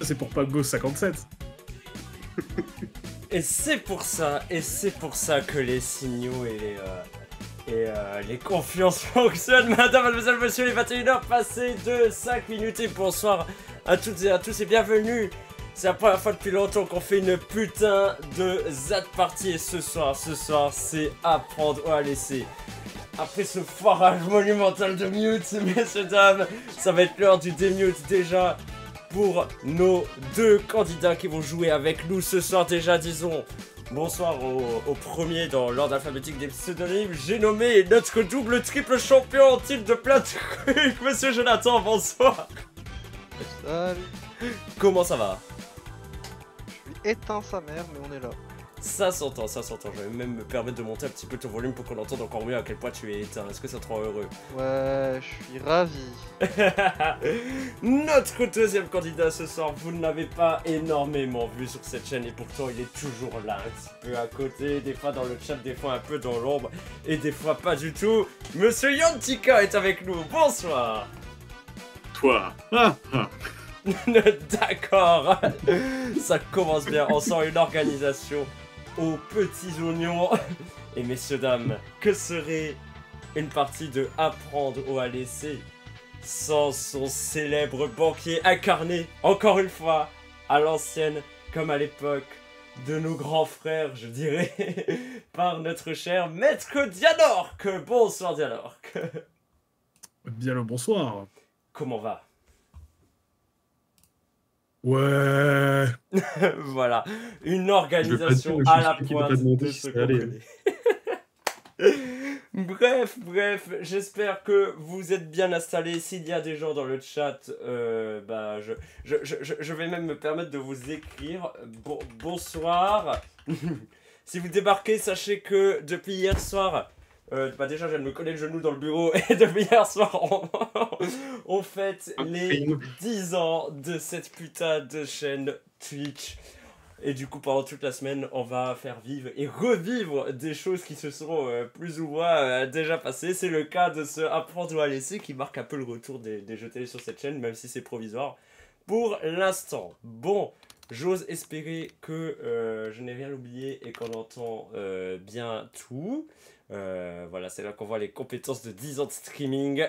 C'est pour Pago 57. Et c'est pour ça que les signaux et les confiances fonctionnent, madame, mademoiselle, monsieur, les 21h passées de 5 minutes, et bonsoir à toutes et à tous et bienvenue. C'est la première fois depuis longtemps qu'on fait une putain de ZAD party, et ce soir, c'est apprendre ou à laisser. Après ce foirage monumental de mute, messieurs, dames, ça va être l'heure du démute déjà pour nos deux candidats qui vont jouer avec nous ce soir. Déjà, disons bonsoir au premier dans l'ordre alphabétique des pseudonymes. J'ai nommé notre double triple champion en titre de plein de trucs, monsieur Jonathan, bonsoir. Salut. Comment ça va? Je suis éteint sa mère, mais on est là. Ça s'entend, ça s'entend. Je vais même me permettre de monter un petit peu ton volume pour qu'on entende encore mieux à quel point tu es éteint. Est-ce que ça te rend heureux? Ouais, je suis ravi. Notre deuxième candidat ce soir, vous ne l'avez pas énormément vu sur cette chaîne et pourtant il est toujours là, un petit peu à côté, des fois dans le chat, des fois un peu dans l'ombre et des fois pas du tout. Monsieur Yantika est avec nous, bonsoir. Toi. D'accord, ça commence bien, on sent une organisation aux petits oignons. Et messieurs, dames, que serait une partie de apprendre ou à laisser sans son célèbre banquier incarné, encore une fois, à l'ancienne comme à l'époque de nos grands frères, je dirais, par notre cher maître Dianorque. Bonsoir Dianorque. Bien le bonsoir. Comment va? Ouais. Voilà, une organisation à la pointe de ce qu'on connaît. Bref, j'espère que vous êtes bien installés. S'il y a des gens dans le chat, je vais même me permettre de vous écrire. Bonsoir. Si vous débarquez, sachez que depuis hier soir, déjà je viens de me coller le genou dans le bureau, et depuis hier soir, on fête les 10 ans de cette putain de chaîne Twitch. Et du coup, pendant toute la semaine, on va faire vivre et revivre des choses qui se sont plus ou moins déjà passées. C'est le cas de ce Apprendre ou à laisser qui marque un peu le retour des jeux télé sur cette chaîne, même si c'est provisoire pour l'instant. Bon, j'ose espérer que je n'ai rien oublié et qu'on entend bien tout. Voilà, c'est là qu'on voit les compétences de 10 ans de streaming.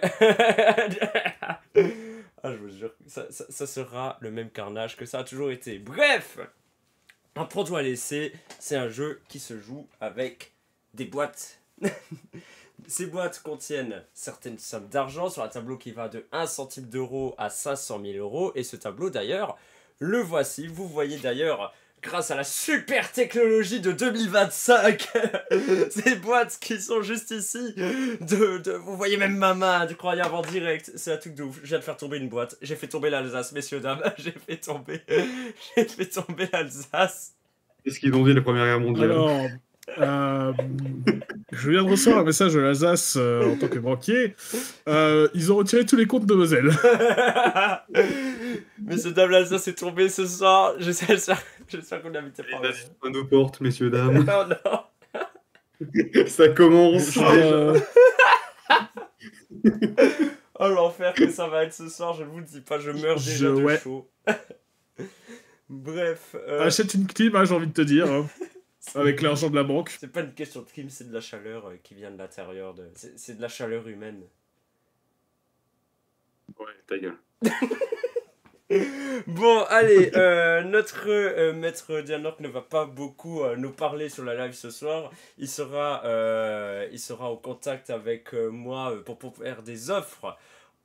Ah, je vous jure, ça sera le même carnage que ça a toujours été. Bref! Apprendre ou à laisser, c'est un jeu qui se joue avec des boîtes. Ces boîtes contiennent certaines sommes d'argent sur un tableau qui va de 1 centime d'euro à 500 000 euros. Et ce tableau d'ailleurs, le voici. Vous voyez d'ailleurs, grâce à la super technologie de 2025, ces boîtes qui sont juste ici. Vous voyez même ma main, incroyable en direct. C'est un truc de ouf. Je viens de faire tomber une boîte. J'ai fait tomber l'Alsace, messieurs, dames. J'ai fait tomber l'Alsace. Qu'est-ce qu'ils ont dit la Première Guerre mondiale? Alors, je viens de recevoir un message de l'Alsace en tant que banquier. Ils ont retiré tous les comptes de Moselle. Messieurs, dames, l'Alsace est tombée ce soir. J'espère qu'on n'habitait pas. À nos portes, messieurs, dames. Oh non. Ça commence. Oh l'enfer que ça va être ce soir, je ne vous le dis pas, je meurs déjà de chaud. Bref. Achète une clim, hein, j'ai envie de te dire. Hein, avec l'argent de la banque. C'est pas une question de clim, c'est de la chaleur qui vient de l'intérieur. C'est de la chaleur humaine. Ouais, ta gueule. Bon, allez, notre maître Dianorque ne va pas beaucoup nous parler sur la live ce soir. Il sera au contact avec moi pour faire des offres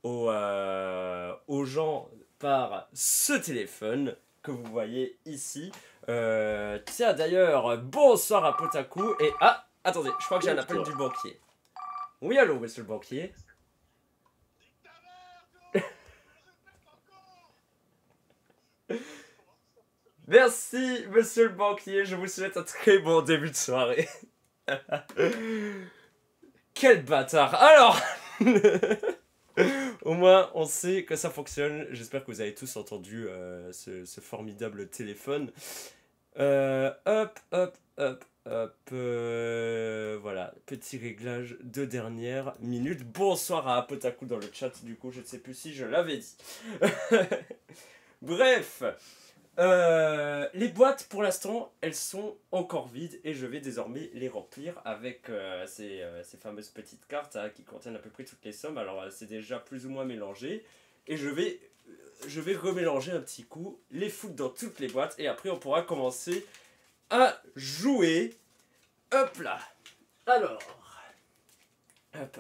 aux gens par ce téléphone que vous voyez ici. Tiens, d'ailleurs, bonsoir à Potaku. Et ah, attendez, je crois que j'ai un appel du banquier. Oui, allô, monsieur le banquier. Merci, monsieur le banquier, je vous souhaite un très bon début de soirée. Quel bâtard. Alors, au moins, on sait que ça fonctionne. J'espère que vous avez tous entendu ce formidable téléphone. Hop. Voilà, petit réglage de dernière minute. Bonsoir à Potaku dans le chat, du coup, je ne sais plus si je l'avais dit. Bref, les boîtes pour l'instant elles sont encore vides et je vais désormais les remplir avec ces fameuses petites cartes qui contiennent à peu près toutes les sommes. Alors c'est déjà plus ou moins mélangé et je vais remélanger un petit coup, les foutre dans toutes les boîtes et après on pourra commencer à jouer. Hop là. Alors, hop,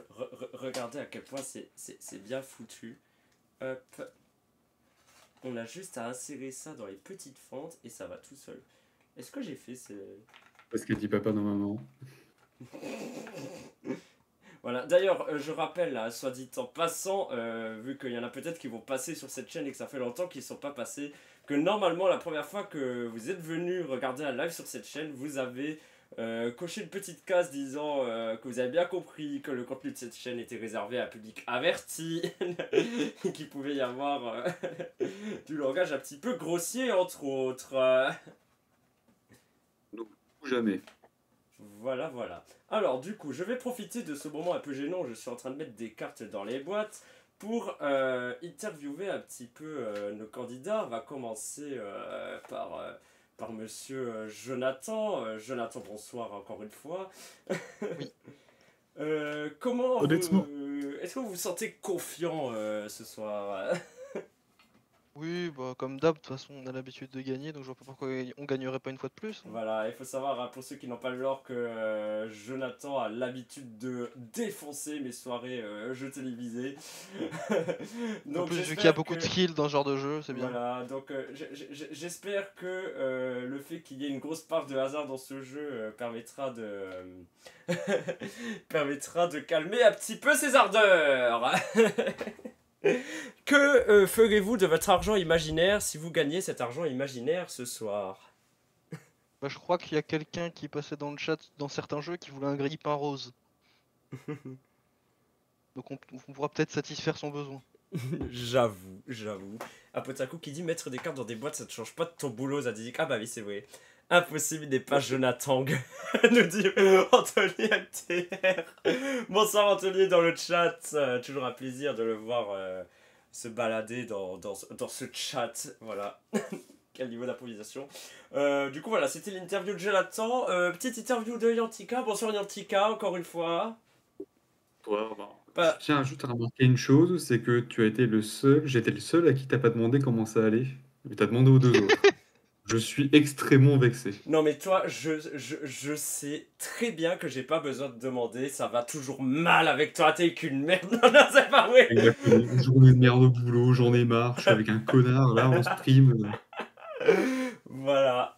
regardez à quel point c'est bien foutu. Hop. On a juste à insérer ça dans les petites fentes et ça va tout seul. Est-ce que j'ai fait ce... Parce que dit papa non maman. Voilà, d'ailleurs, je rappelle, là, soit dit en passant, vu qu'il y en a peut-être qui vont passer sur cette chaîne et que ça fait longtemps qu'ils ne sont pas passés, que normalement, la première fois que vous êtes venu regarder un live sur cette chaîne, vous avez coché une petite case disant que vous avez bien compris que le contenu de cette chaîne était réservé à un public averti, et qu'il pouvait y avoir du langage un petit peu grossier, entre autres. Ou jamais. Voilà, voilà. Alors, du coup, je vais profiter de ce moment un peu gênant où je suis en train de mettre des cartes dans les boîtes pour interviewer un petit peu nos candidats. On va commencer par monsieur Jonathan. Jonathan, bonsoir encore une fois. Oui. Comment Honnêtement. est-ce que vous vous sentez confiant ce soir? Oui, bah comme d'hab, de toute façon on a l'habitude de gagner, donc je vois pas pourquoi on gagnerait pas une fois de plus. Hein. Voilà, il faut savoir, hein, pour ceux qui n'ont pas le lore, que Jonathan a l'habitude de défoncer mes soirées jeux télévisés. En plus, vu qu'il y a beaucoup de skills dans ce genre de jeu, c'est bien. Voilà, donc j'espère que le fait qu'il y ait une grosse part de hasard dans ce jeu permettra de permettra de calmer un petit peu ses ardeurs. Que ferez-vous de votre argent imaginaire si vous gagnez cet argent imaginaire ce soir? Bah, je crois qu'il y a quelqu'un qui passait dans le chat dans certains jeux qui voulait un grille-pain rose. Donc on pourra peut-être satisfaire son besoin. J'avoue. Apotaku qui dit mettre des cartes dans des boîtes, ça ne change pas de ton boulot, Zadik. Ah bah oui, c'est vrai. Impossible, il n'est pas Jonathan, nous dit Anthony MTR. Bonsoir Anthony dans le chat. Toujours un plaisir de le voir se balader dans ce chat. Voilà. Quel niveau d'improvisation. Du coup, voilà, c'était l'interview de Jonathan. Petite interview de Yantika. Bonsoir Yantika, encore une fois. Toi, Bah, je tiens juste à remarquer une chose, c'est que tu as été le seul, j'étais le seul à qui t'as pas demandé comment ça allait. Mais t'as demandé aux deux autres. Je suis extrêmement vexé. non mais toi, je sais très bien que j'ai pas besoin de demander, ça va toujours mal avec toi, t'es qu'une merde. Non, c'est pas vrai. Exactement. Journée de merde au boulot, j'en ai marre, je suis avec un connard là en stream. Voilà.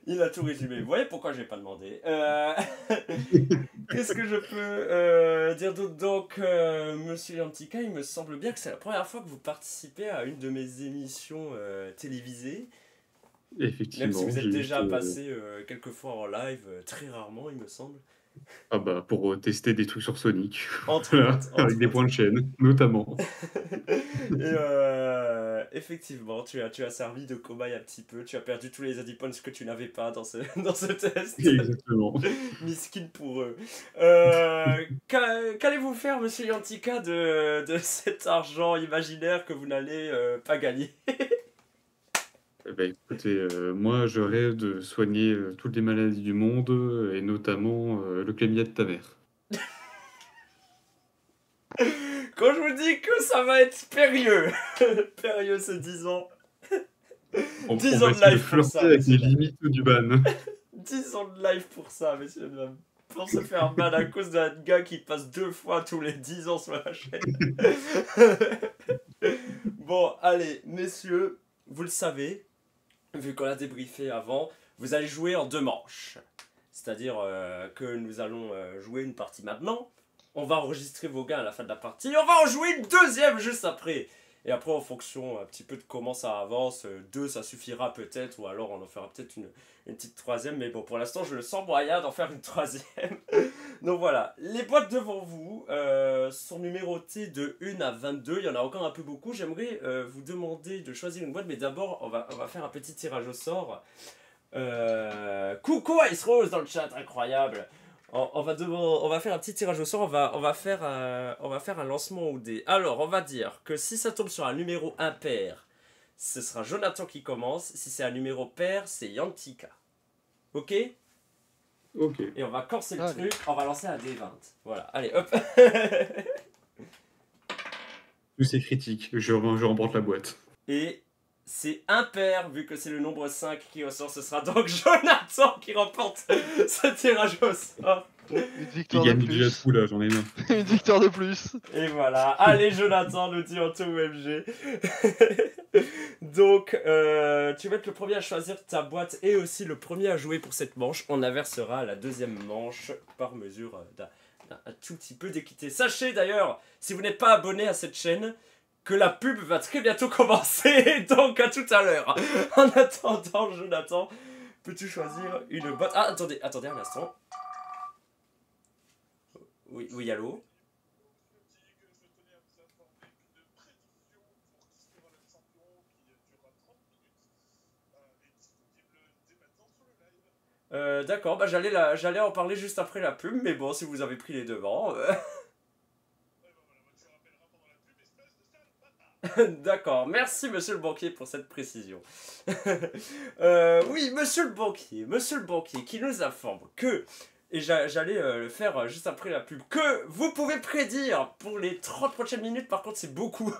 Il a tout résumé. Vous voyez pourquoi j'ai pas demandé. Qu'est-ce que je peux dire d'autre? Donc, monsieur Yantika, il me semble bien que c'est la première fois que vous participez à une de mes émissions télévisées. Effectivement. Même si vous êtes j'ai déjà juste, passé quelques fois en live, très rarement, il me semble. Ah bah pour tester des trucs sur Sonic. Entre Voilà, autres, avec des points de chaîne, notamment. Et effectivement, tu as servi de cobaye un petit peu. Tu as perdu tous les adipons que tu n'avais pas dans ce test. Exactement. Miskin pour eux. Qu'allez-vous faire, monsieur Yantika, de cet argent imaginaire que vous n'allez pas gagner? Eh ben, écoutez, moi je rêve de soigner toutes les maladies du monde, et notamment le chlamydia de ta mère. Quand je vous dis que ça va être périlleux, périlleux c'est 10 ans. On 10 va ans de essayer de live pour ça, flirter avec les messieurs, dames. limites du ban. 10 ans de live pour ça, messieurs, dames. Pour se faire ban à cause d'un gars qui passe 2 fois tous les 10 ans sur la chaîne. Bon, allez, messieurs, vous le savez, vu qu'on a débriefé avant, vous allez jouer en 2 manches. C'est-à-dire que nous allons jouer une partie maintenant. On va enregistrer vos gains à la fin de la partie. On va en jouer une deuxième juste après. Et après, en fonction un petit peu de comment ça avance, 2 ça suffira peut-être, ou alors on en fera peut-être une petite troisième. Mais bon, pour l'instant, je le sens moyen d'en faire une troisième. Donc voilà, les boîtes devant vous sont numérotées de 1 à 22. Il y en a encore un peu beaucoup. J'aimerais vous demander de choisir une boîte, mais d'abord, on va faire un petit tirage au sort. Coucou Ice Rose dans le chat, incroyable. On va faire un petit tirage au sort, on va faire un lancement au dé. Alors, on va dire que si ça tombe sur un numéro impair, ce sera Jonathan qui commence. Si c'est un numéro pair, c'est Yantika. Ok? Ok. Et on va corser le Allez. truc, on va lancer un D20. Voilà, allez, hop. Tout c'est critique. Je remporte la boîte. Et c'est impair, vu que c'est le nombre 5 qui ressort, ce sera donc Jonathan qui remporte ce tirage au sort. Une J'ai victoire de gagné déjà plus. tout là, j'en ai marre. Une victoire de plus. Et voilà, allez Jonathan, nous dit Anto OMG. Donc, tu vas être le premier à choisir ta boîte et aussi le premier à jouer pour cette manche. On inversera la deuxième manche par mesure d'un tout petit peu d'équité. Sachez d'ailleurs, si vous n'êtes pas abonné à cette chaîne, que la pub va très bientôt commencer. Donc à tout à l'heure. En attendant, Jonathan, peux-tu choisir une boîte? Ah, attendez un instant. Oui, allô? D'accord, bah j'allais en parler juste après la pub, mais bon, si vous avez pris les devants. D'accord, merci monsieur le banquier pour cette précision. Oui, monsieur le banquier qui nous informe que, et j'allais le faire juste après la pub, que vous pouvez prédire pour les 30 prochaines minutes, par contre c'est beaucoup.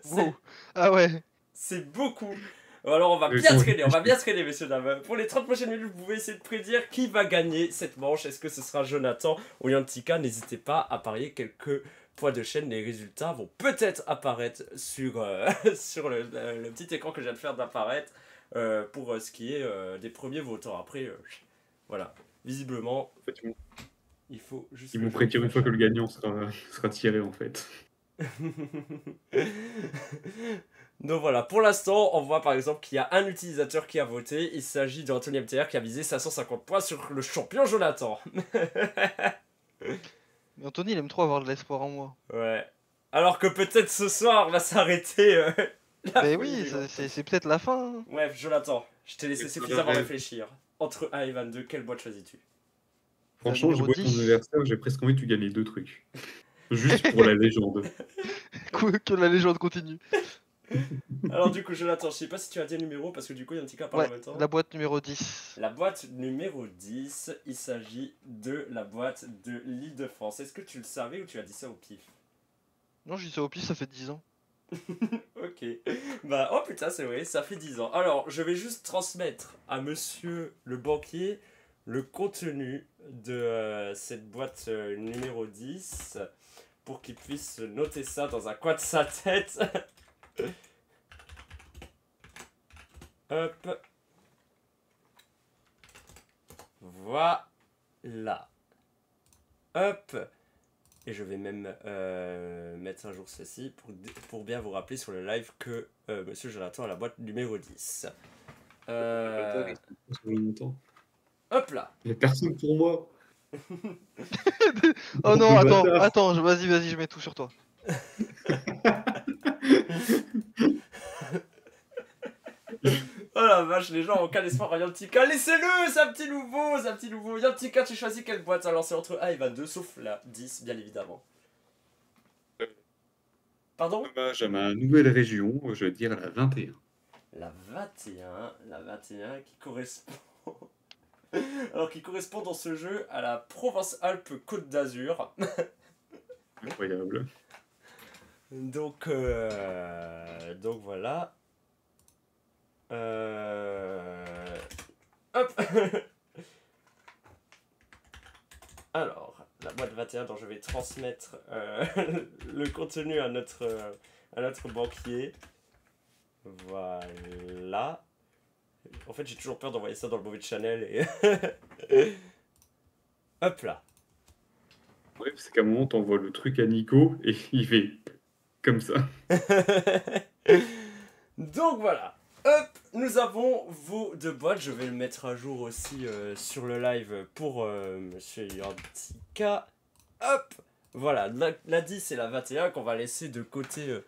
Wow. Ah ouais. C'est beaucoup. Alors on va bien traîner, messieurs dames. Pour les 30 prochaines minutes, vous pouvez essayer de prédire qui va gagner cette manche. Est-ce que ce sera Jonathan ou Yantika? N'hésitez pas à parier quelques poids de chaîne. Les résultats vont peut-être apparaître sur, sur le petit écran que je viens de faire d'apparaître pour ce qui est des premiers votants. Après, voilà. Visiblement, En fait, il faut juste... ils vont prédire une fois que le gagnant sera tiré en fait. Donc voilà, pour l'instant, on voit par exemple qu'il y a un utilisateur qui a voté. Il s'agit d'Anthony MTR qui a visé 550 points sur le champion Jonathan. Mais Anthony, il aime trop avoir de l'espoir en moi. Ouais. Alors que peut-être ce soir va s'arrêter. La Mais folie oui, des gens. c'est peut-être la fin. Hein. Ouais, Jonathan, je t'ai laissé Et suffisamment ouais. réfléchir. Entre 1 et 22, quelle boîte choisis-tu? Franchement, je numéro vois ton 10. anniversaire, j'ai presque envie que tu gagnes les deux trucs. Juste pour la légende. Que la légende continue. Alors du coup, Jonathan, je sais pas si tu as dit un numéro parce que du coup, Yantika parle Ouais, en même temps. la boîte numéro 10. La boîte numéro 10, il s'agit de la boîte de l'Île-de-France. Est-ce que tu le savais ou tu as dit ça au pif? Non, je dis ça au pif, ça fait 10 ans. Ok. Bah, oh putain, c'est vrai, ça fait 10 ans. Alors, je vais juste transmettre à monsieur le banquier le contenu de cette boîte numéro 10 pour qu'il puisse noter ça dans un coin de sa tête. Hop. Voilà. Hop. Et je vais même mettre à jour ceci pour bien vous rappeler sur le live que monsieur Jonathan a la boîte numéro 10. Hop là. Il n'y a personne pour moi. Oh non, Le bâtard. attends, vas-y, je mets tout sur toi. Oh la vache, les gens ont aucun espoir en Yantika. Laissez-le, c'est un petit nouveau. Yantika, tu choisis quelle boîte? Alors c'est entre 1 et 22, sauf la 10, bien évidemment. Pardon? J'ai ma nouvelle région, je vais dire la 21. La 21 qui correspond... Alors qui correspond dans ce jeu à la Provence-Alpes-Côte d'Azur. Incroyable. Donc voilà. Hop. Alors, la boîte 21 dont je vais transmettre le contenu à notre banquier. Voilà. En fait, j'ai toujours peur d'envoyer ça dans le mauvais channel et... Hop là. Ouais, c'est qu'à un moment, t'envoies le truc à Nico et il fait comme ça. Donc voilà. Hop, nous avons vos deux boîtes. Je vais le mettre à jour aussi sur le live pour monsieur Yantika. Hop, voilà, la 10 et la 21 qu'on va laisser de côté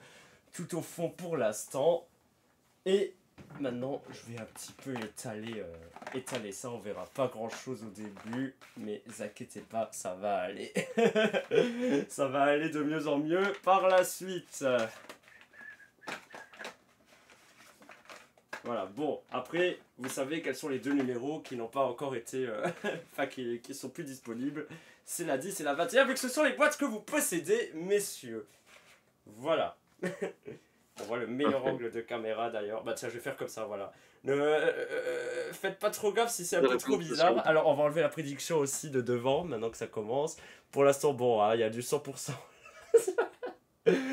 tout au fond pour l'instant. Et maintenant, je vais un petit peu étaler ça. On verra pas grand chose au début, mais inquiétez pas, ça va aller. Ça va aller de mieux en mieux par la suite. Voilà, bon, après, vous savez quels sont les deux numéros qui n'ont pas encore été... Enfin, qui sont plus disponibles. C'est la 10 et la 21, vu que ce sont les boîtes que vous possédez, messieurs. Voilà. On voit le meilleur angle de caméra, d'ailleurs. Bah tiens, je vais faire comme ça, voilà. Ne faites pas trop gaffe si c'est un peu trop bizarre. Alors, on va enlever la prédiction aussi de devant, maintenant que ça commence. Pour l'instant, bon, hein, il y a du 100%.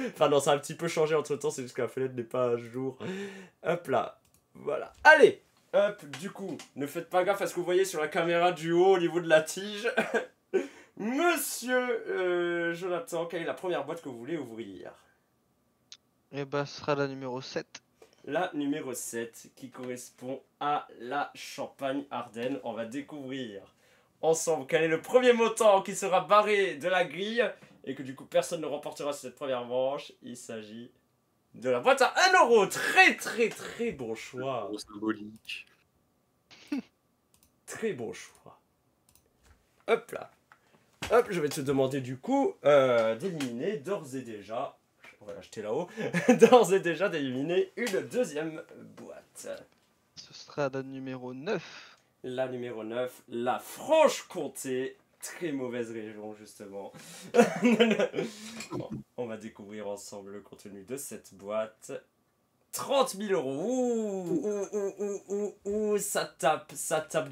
Enfin, non, ça a un petit peu changé entre-temps, c'est juste que la fenêtre n'est pas à jour. Hop là. Voilà. Allez, hop, du coup, ne faites pas gaffe à ce que vous voyez sur la caméra du haut au niveau de la tige. Monsieur Jonathan, quelle est la première boîte que vous voulez ouvrir? Et bah, ce sera la numéro 7. La numéro 7, qui correspond à la Champagne Ardenne. On va découvrir ensemble quel est le premier montant qui sera barré de la grille et que du coup personne ne remportera cette première manche. Il s'agit de la boîte à 1 euro. Très très très bon choix. Gros symbolique. Très bon choix. Hop là. Hop, je vais te demander du coup d'éliminer d'ores et déjà, on va l'acheter là-haut, d'ores et déjà d'éliminer une deuxième boîte. Ce sera la numéro 9. La numéro 9, la Franche-Comté. Très mauvaise région justement. Bon, on va découvrir ensemble le contenu de cette boîte. 30 000 euros. Ouh, ça tape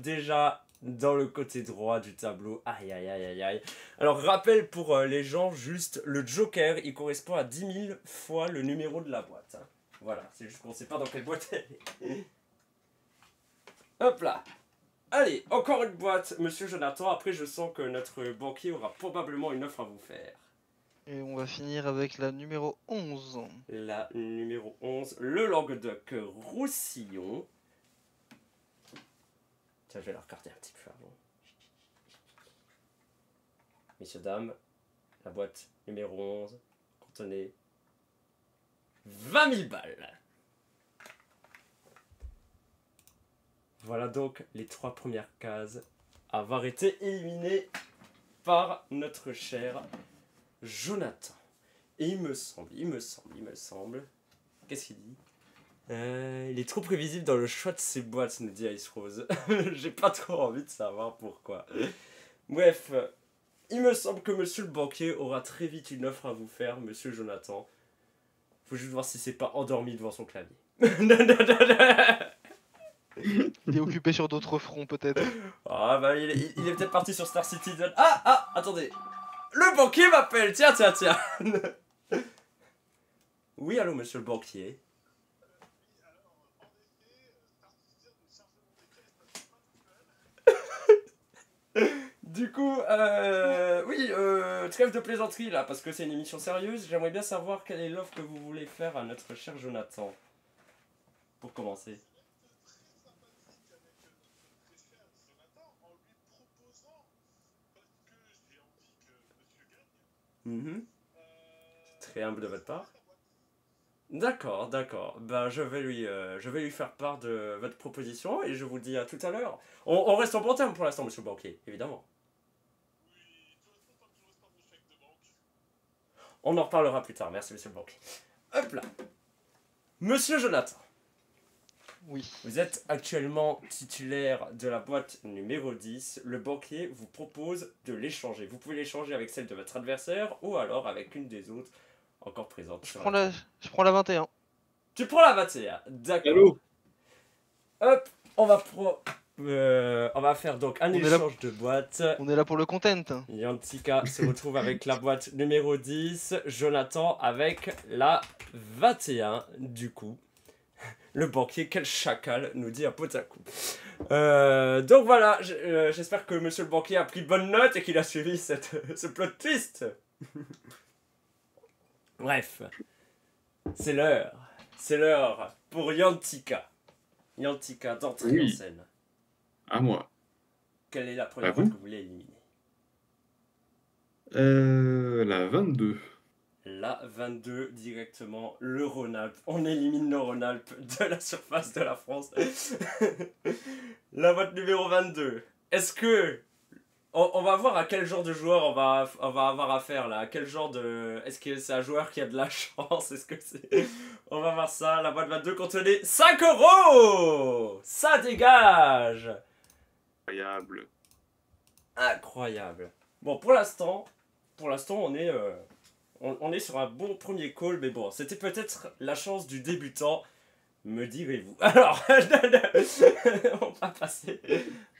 déjà dans le côté droit du tableau. Aïe, aïe, aïe, aïe, aïe. Alors, rappel pour les gens, juste, le Joker, il correspond à 10 000 fois le numéro de la boîte. Hein. Voilà, c'est juste qu'on ne sait pas dans quelle boîte elle est. Hop là. Allez, encore une boîte, monsieur Jonathan. Après, je sens que notre banquier aura probablement une offre à vous faire. Et on va finir avec la numéro 11. La numéro 11, le Languedoc-Roussillon. Tiens, je vais la regarder un petit peu avant. Messieurs, dames, la boîte numéro 11 contenait 20 000 balles. Voilà donc les 3 premières cases à avoir été éliminées par notre cher Jonathan. Et il me semble... Qu'est-ce qu'il dit? Il est trop prévisible dans le choix de ses boîtes, nous dit Ice Rose. J'ai pas trop envie de savoir pourquoi. Bref, il me semble que monsieur le banquier aura très vite une offre à vous faire, monsieur Jonathan. Faut juste voir si c'est pas endormi devant son clavier. Il est occupé sur d'autres fronts peut-être. Ah bah il est peut-être parti sur Star Citizen. Ah, attendez. Le banquier m'appelle, tiens. Oui, allô monsieur le banquier. Du coup, oui, trêve de plaisanterie là, parce que c'est une émission sérieuse. J'aimerais bien savoir quelle est l'offre que vous voulez faire à notre cher Jonathan. Pour commencer. Très humble de votre part. D'accord. Ben, je vais lui faire part de votre proposition et je vous dis à tout à l'heure. On reste en bon terme pour l'instant, monsieur le banquier, évidemment. On en reparlera plus tard, merci monsieur le banquier. Hop là. Monsieur Jonathan. Oui. Vous êtes actuellement titulaire de la boîte numéro 10. Le banquier vous propose de l'échanger. Vous pouvez l'échanger avec celle de votre adversaire ou alors avec une des autres encore présentes. Je prends la 21. Tu prends la 21, d'accord. Allô. Hop, on va faire donc un échange de boîtes. On est là pour le content. Yantika se retrouve avec la boîte numéro 10. Jonathan avec la 21 du coup. Le banquier, quel chacal, nous dit un Potaku. Donc voilà, j'espère que monsieur le banquier a pris bonne note et qu'il a suivi ce plot twist. Bref, c'est l'heure. C'est l'heure pour Yantika. Yantika d'entrer en scène. À moi. Quelle est la première boîte que vous voulez éliminer? La 22. La 22 directement, le Rhône-Alpes. On élimine le Rhône-Alpes de la surface de la France. La boîte numéro 22. Est-ce que On va voir à quel genre de joueur on va avoir affaire là. À quel genre de. Est-ce que c'est un joueur qui a de la chance? Est-ce que c'est. On va voir ça. La boîte 22 contenait 5 euros! Ça dégage! Incroyable. Incroyable. Bon, pour l'instant, on est sur un bon premier call, mais bon, c'était peut-être la chance du débutant, me direz-vous. Alors, on va passer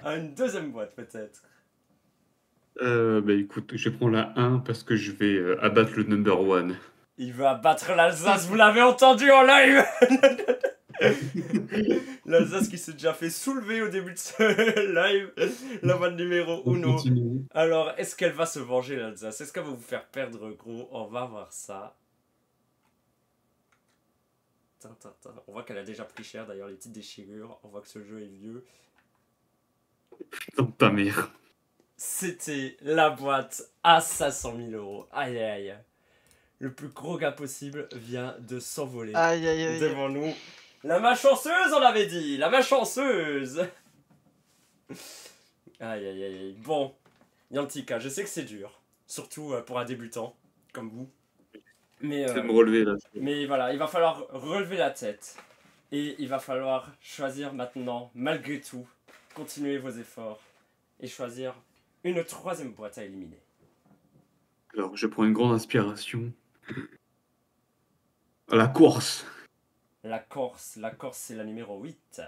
à une deuxième boîte peut-être. Bah écoute, je prends la 1 parce que je vais abattre le number 1. Il va battre l'Alsace, vous l'avez entendu en live. L'Alsace qui s'est déjà fait soulever au début de ce live. La vanne numéro On 1. continue. Alors, est-ce qu'elle va se venger, l'Alsace? Est-ce qu'elle va vous faire perdre, gros? On va voir ça. On voit qu'elle a déjà pris cher, d'ailleurs, les petites déchirures. On voit que ce jeu est vieux. Dans ta mère. C'était la boîte à 500 000 euros. Aïe, aïe, aïe. Le plus gros gars possible vient de s'envoler Aïe aïe aïe. devant nous. La main chanceuse, on l'avait dit. La main chanceuse. Aïe, aïe, aïe. Bon, Yantika, je sais que c'est dur. Surtout pour un débutant, comme vous. Mais, C'est de me relever là. mais voilà, il va falloir relever la tête. Et il va falloir choisir maintenant, malgré tout, continuer vos efforts. Et choisir une troisième boîte à éliminer. Alors, je prends une grande inspiration. La course. La Corse c'est la numéro 8.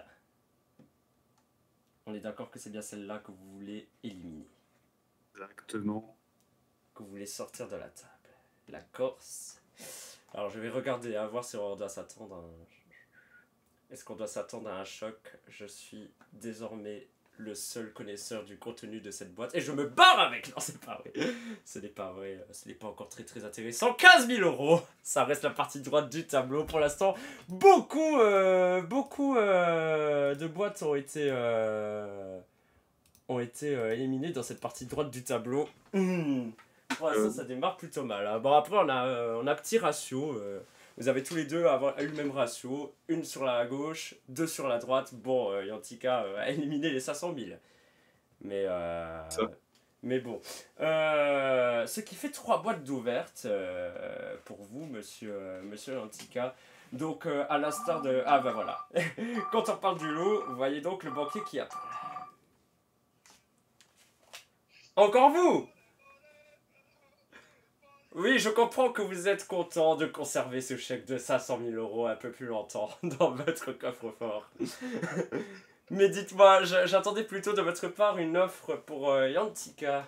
On est d'accord que c'est bien celle-là que vous voulez éliminer. Exactement. Que vous voulez sortir de la table. La Corse. Alors je vais regarder, à voir si on doit s'attendre à un... Est-ce qu'on doit s'attendre à un choc? Je suis désormais le seul connaisseur du contenu de cette boîte. Et je me barre avec. Non, c'est pas vrai. Ce n'est pas vrai. Ce n'est pas encore très très intéressant. 15 000 euros. Ça reste la partie droite du tableau. Pour l'instant, beaucoup de boîtes ont été éliminées dans cette partie droite du tableau. Pour l'instant, ça démarre plutôt mal. Hein. Bon, après, on a petit ratio. Vous avez tous les deux eu le même ratio. Une sur la gauche, deux sur la droite. Bon, Yantika a éliminé les 500 000. Mais bon. Ce qui fait 3 boîtes d'ouvertes pour vous, monsieur Yantika. Donc, à l'instar de... Ah, bah voilà. Quand on parle du lot, vous voyez donc le banquier qui a... Encore vous! Oui, je comprends que vous êtes content de conserver ce chèque de 500 000 euros un peu plus longtemps dans votre coffre-fort. Mais dites-moi, j'attendais plutôt de votre part une offre pour Yantika.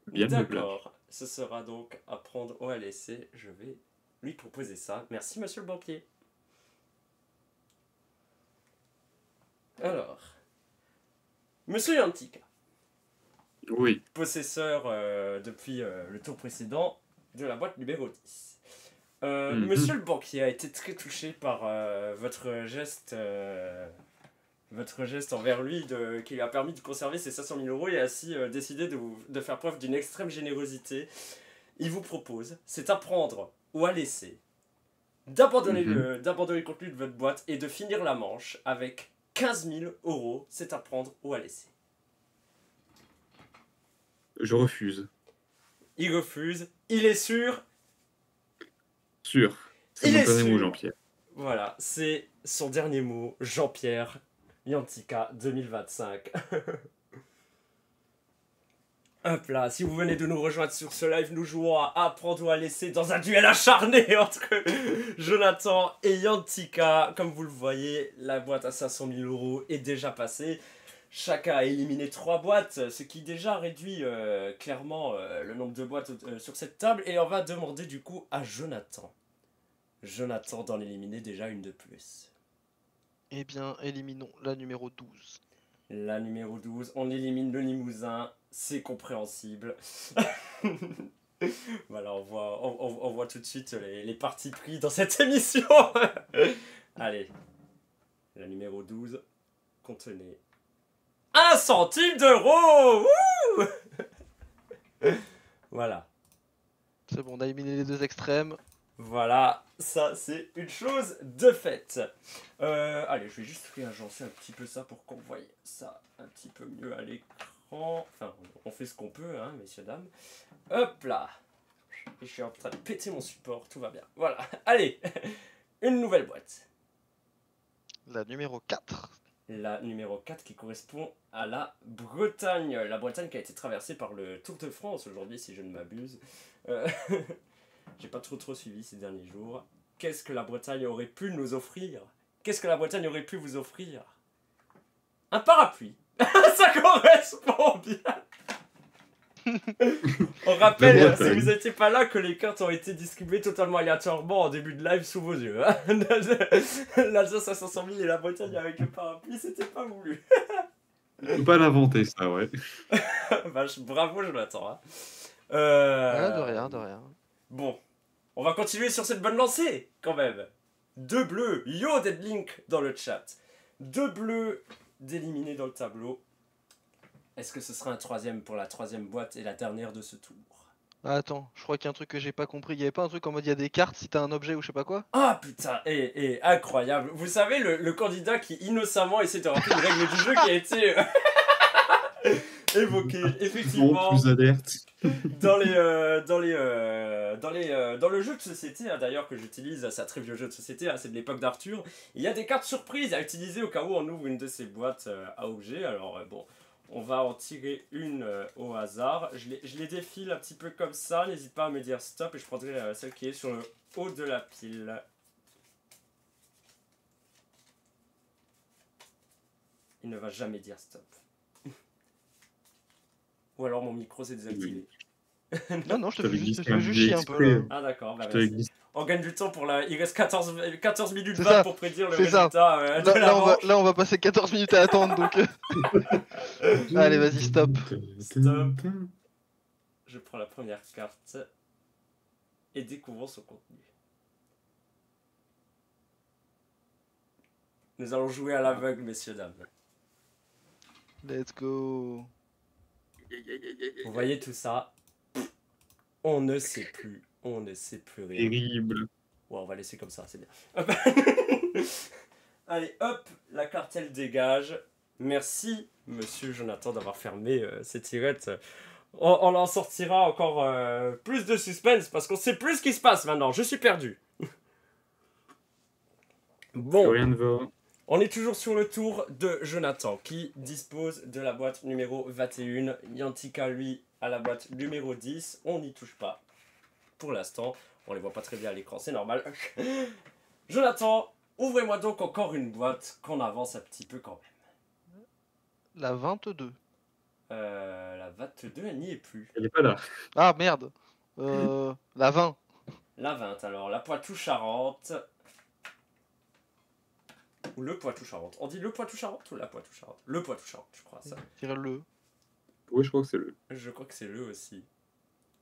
Bien me plaire. D'accord, ce sera donc à prendre au LSC. Je vais lui proposer ça. Merci, monsieur le banquier. Alors, monsieur Yantika, Oui. possesseur depuis le tour précédent de la boîte numéro 10. Mhm. Monsieur le banquier a été très touché par votre geste envers lui qui lui a permis de conserver ses 500 000 euros et a ainsi décidé de faire preuve d'une extrême générosité. Il vous propose, c'est à prendre ou à laisser, d'abandonner le contenu de votre boîte et de finir la manche avec 15 000 euros. C'est à prendre ou à laisser. Je refuse. Il refuse, il est sûr. Sûr. C'est Il mon est dernier mot, sûr. Jean-Pierre. Voilà, c'est son dernier mot, Jean-Pierre Yantika 2025. Hop là, si vous venez de nous rejoindre sur ce live, nous jouons à Apprendre ou à laisser dans un duel acharné entre Jonathan et Yantika. Comme vous le voyez, la boîte à 500 000 euros est déjà passée. Chacun a éliminé 3 boîtes, ce qui déjà réduit clairement le nombre de boîtes sur cette table. Et on va demander du coup à Jonathan. Jonathan d'en éliminer déjà une de plus. Eh bien, éliminons la numéro 12. La numéro 12, on élimine le Limousin, c'est compréhensible. Voilà, on voit tout de suite les partis pris dans cette émission. Allez, la numéro 12 contenait 1 centime d'euro. Wouh. Voilà. C'est bon, on a éliminé les deux extrêmes. Voilà, ça c'est une chose de faite. Allez, je vais juste réagencer un petit peu ça pour qu'on voie ça un petit peu mieux à l'écran. Enfin, on fait ce qu'on peut, hein, messieurs, dames. Hop là. Et je suis en train de péter mon support, tout va bien. Voilà, allez, une nouvelle boîte. La numéro 4. La numéro 4 qui correspond à la Bretagne. La Bretagne qui a été traversée par le Tour de France aujourd'hui, si je ne m'abuse. J'ai pas trop suivi ces derniers jours. Qu'est-ce que la Bretagne aurait pu nous offrir? Qu'est-ce que la Bretagne aurait pu vous offrir? Un parapluie. Ça correspond bien. On rappelle, si vous n'étiez pas là, que les cartes ont été distribuées totalement aléatoirement en début de live sous vos yeux. Hein. L'Alsace à 500 000 et la Bretagne avec le parapluie, c'était pas voulu. Faut pas l'inventer, ça, ouais. Bravo, Jonathan. Hein. De rien, de rien. Bon, on va continuer sur cette bonne lancée, quand même. 2 bleus, yo Deadlink dans le chat. 2 bleus d'éliminés dans le tableau. Est-ce que ce sera un troisième pour la troisième boîte et la dernière de ce tour? Attends, je crois qu'il y a un truc que j'ai pas compris. Il y avait pas un truc en mode il y a des cartes si t'as un objet ou je sais pas quoi? Ah putain, incroyable. Vous savez, le candidat qui innocemment essaie de rappeler une règle du jeu qui a été évoquée, effectivement. Bon, plus alerte. Dans le jeu de société, hein, d'ailleurs, que j'utilise, c'est un très vieux jeu de société, hein, c'est de l'époque d'Arthur. Il y a des cartes surprises à utiliser au cas où on ouvre une de ces boîtes à objets. Alors, bon, on va en tirer une au hasard. Je les défile un petit peu comme ça. N'hésite pas à me dire stop et je prendrai celle qui est sur le haut de la pile. Il ne va jamais dire stop. Ou alors mon micro s'est désactivé. Non, je te fais juste un chier un peu là. Ah d'accord, bah Je te merci. glisse. On gagne du temps pour la... Il reste 14 minutes C'est 20 ça, pour prédire le c'est ça. résultat de la Là, manche. on va passer 14 minutes à attendre donc. Allez, vas-y, stop. Stop. Je prends la première carte et découvrons son contenu. Nous allons jouer à l'aveugle, messieurs, dames. Let's go. Vous voyez tout ça? On ne sait plus. On ne sait plus rien. Terrible. Ouais, on va laisser comme ça, c'est bien. Hop. Allez, hop, la carte elle dégage. Merci, monsieur Jonathan, d'avoir fermé cette tirette. On en sortira encore plus de suspense parce qu'on sait plus ce qui se passe maintenant. Je suis perdu. Bon, Rien ne va. on est toujours sur le tour de Jonathan qui dispose de la boîte numéro 21. Yantika, lui, à la boîte numéro 10. On n'y touche pas pour l'instant. On les voit pas très bien à l'écran, c'est normal. Jonathan, ouvrez-moi donc encore une boîte qu'on avance un petit peu quand même. La 22. La 22, elle n'y est plus. Elle est pas là. Ah merde. La 20. La 20, alors, la Poitou-Charentes. Ou le Poitou-Charentes. On dit le Poitou-Charentes ou la Poitou-Charentes? Le Poitou-Charentes, je crois ça. Tire-le. Oui, je crois que c'est le. Je crois que c'est le aussi.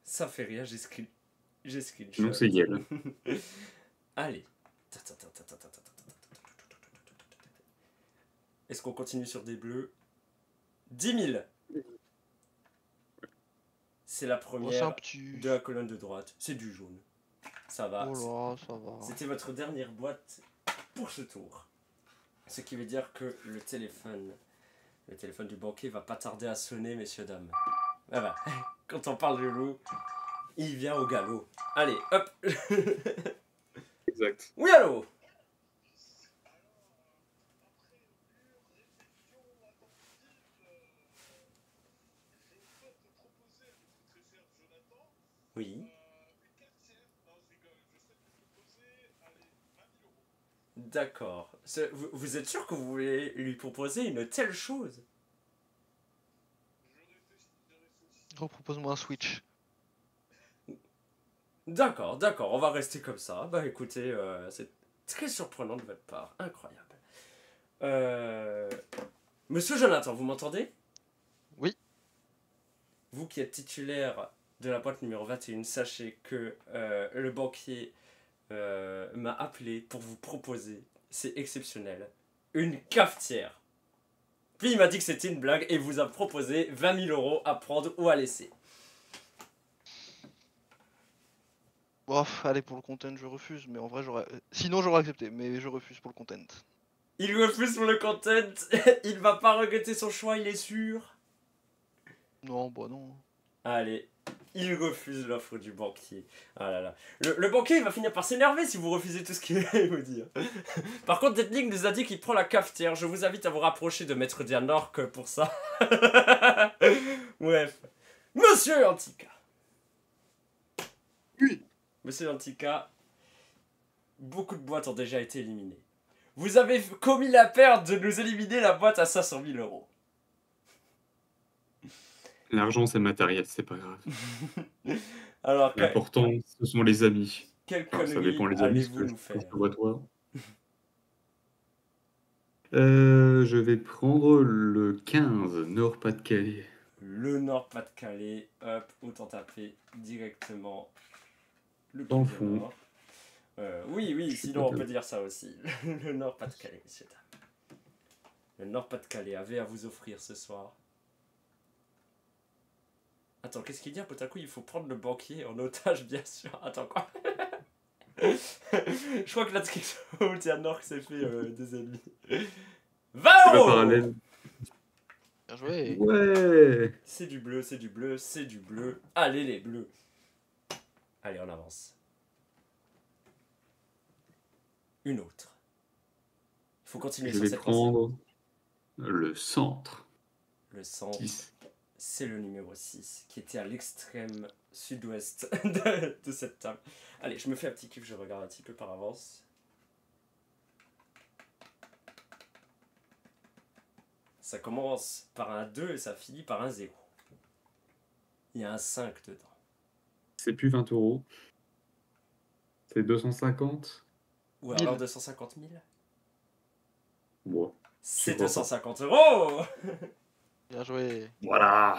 Ça fait rien, j'ai screenshot. Non, c'est Yel. Allez. Est-ce qu'on continue sur des bleus? 10 000. C'est la Oh, c'est première un petit. de la colonne de droite. C'est du jaune. Ça va. Oh là, ça va. C'était votre dernière boîte pour ce tour. Ce qui veut dire que le téléphone du banquier va pas tarder à sonner, messieurs, dames. Voilà. Quand on parle du loup, il vient au galop. Allez, hop. Exact. Oui, allô? Oui. D'accord. Vous êtes sûr que vous voulez lui proposer une telle chose? Propose-moi un Switch. D'accord, on va rester comme ça. Bah écoutez, c'est très surprenant de votre part, incroyable. Monsieur Jonathan, vous m'entendez? Oui. Vous qui êtes titulaire de la boîte numéro 21, sachez que le banquier m'a appelé pour vous proposer, c'est exceptionnel, une cafetière. Puis il m'a dit que c'était une blague et vous a proposé 20 000 € à prendre ou à laisser. Bof, allez, pour le content, je refuse, mais en vrai, sinon, j'aurais accepté, mais je refuse pour le content. Il refuse pour le content, il va pas regretter son choix, il est sûr. Non, bah non. Allez, il refuse l'offre du banquier. Ah là là. Le banquier il va finir par s'énerver si vous refusez tout ce qu'il va vous dire. Par contre, Deadling nous a dit qu'il prend la cafetière. Je vous invite à vous rapprocher de Maître Dianorque pour ça. Bref. Monsieur Antika. Oui. Monsieur Antika, beaucoup de boîtes ont déjà été éliminées. Vous avez commis la perte de nous éliminer la boîte à 500 000 €. L'argent, c'est matériel, c'est pas grave. Alors, L'important, ce sont les amis. quelle Enfin, ça connerie dépend les amis, allez-vous nous quand faire? je te vois toi. Je vais prendre le 15, Nord-Pas-de-Calais. Le Nord-Pas-de-Calais, hop, autant taper directement le Dans le plus au fond. nord. Oui, Je suis sinon on pas peut dire ça aussi. Le Nord-Pas-de-Calais, messieurs, dames. Le Nord-Pas-de-Calais avait à vous offrir ce soir. Attends, qu'est-ce qu'il dit? Tout à coup, il faut prendre le banquier en otage, bien sûr. Attends, quoi? Je crois que la description où Tianork s'est fait des ennemis. 20 C'est pas €! parallèle. Bien joué. Ouais. C'est du bleu, c'est du bleu, c'est du bleu. Allez, les bleus. Allez, on avance. Une autre. Il faut continuer Je sur vais cette lancée. prendre le centre. Le centre, 10. c'est le numéro 6, qui était à l'extrême sud-ouest de cette table. Allez, je me fais un petit kiff, je regarde un petit peu par avance. Ça commence par un 2 et ça finit par un 0. Il y a un 5 dedans. C'est plus 20 €. C'est 250. Ou alors 250 000. Bon. C'est crois pas. 250 €! Bien joué. Voilà.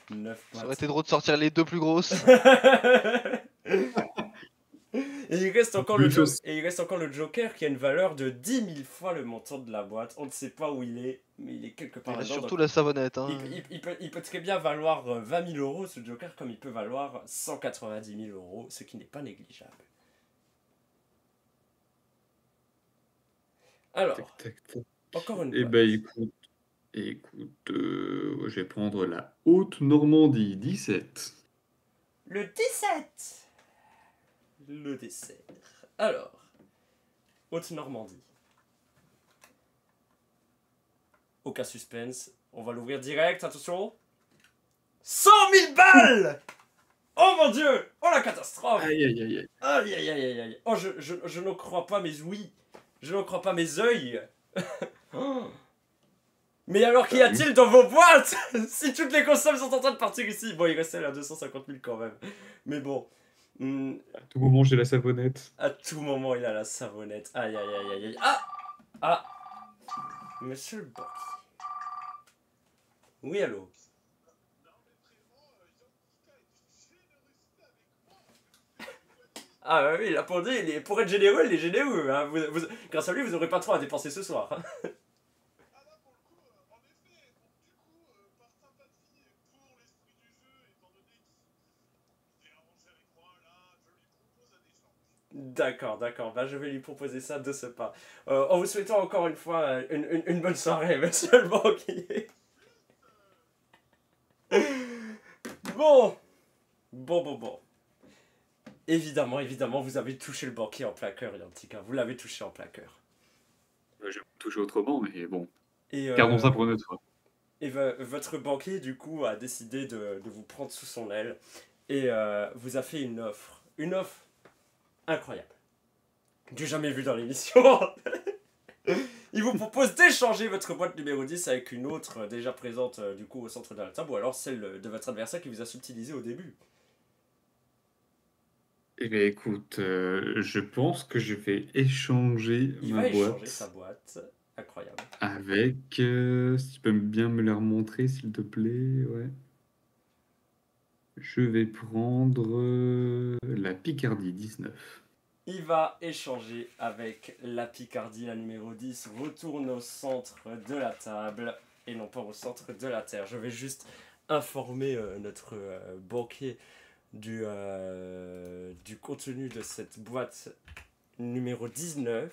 9 Ça aurait été drôle de sortir les deux plus grosses. Et il reste encore Plus chose. et il reste encore le Joker qui a une valeur de 10 000 fois le montant de la boîte. On ne sait pas où il est, mais il est quelque part Il a là-dedans. surtout donc la savonnette. Hein. il peut très bien valoir 20 000 € ce Joker, comme il peut valoir 190 000 €, ce qui n'est pas négligeable. Alors, Tac, tac, tac. encore une Eh boîte. ben écoute, je vais prendre la Haute-Normandie, 17. Le 17. Le dessert. Alors, Haute-Normandie. Aucun suspense. On va l'ouvrir direct, attention. 100 000 balles! Oh mon dieu! Oh la catastrophe! Aïe, aïe, aïe, aïe. Aïe aïe aïe aïe aïe. Oh, je n'en crois pas mes ouïes. Je n'en crois pas mes yeux. Oh. Mais alors qu'y a-t-il dans vos boîtes? Si toutes les consommes sont en train de partir ici. Bon, il restait à 250 000 quand même. Mais bon. À tout moment, j'ai la savonnette. À tout moment, il a la savonnette. Aïe aïe aïe aïe aïe. Ah! Ah! Monsieur le banquier. Oui, allô? Ah oui, il a pour dire, pour être généreux, il est généreux. Hein. Grâce à lui, vous n'aurez pas trop à dépenser ce soir. Hein. D'accord, d'accord. Bah, je vais lui proposer ça de ce pas. En vous souhaitant encore une fois une bonne soirée, monsieur le banquier. Bon. Bon. Évidemment, vous avez touché le banquier en plein cœur, Yantika. Vous l'avez touché en plein cœur. Je vais me toucher autrement, mais bon. Et, Gardons ça pour une autre fois. Et votre banquier, du coup, a décidé de vous prendre sous son aile et vous a fait une offre. Une offre incroyable. Que j'ai jamais vue dans l'émission. Il vous propose d'échanger votre boîte numéro 10 avec une autre déjà présente du coup au centre de la table ou alors celle de votre adversaire qui vous a subtilisé au début. Eh bien, écoute, je pense que je vais échanger Il ma va boîte échanger sa boîte. Incroyable. avec... si tu peux bien me la remontrer, s'il te plaît, ouais. Je vais prendre la Picardie 19. Il va échanger avec la Picardie, la numéro 10. Retourne au centre de la table et non pas au centre de la terre. Je vais juste informer notre banquier du contenu de cette boîte numéro 19.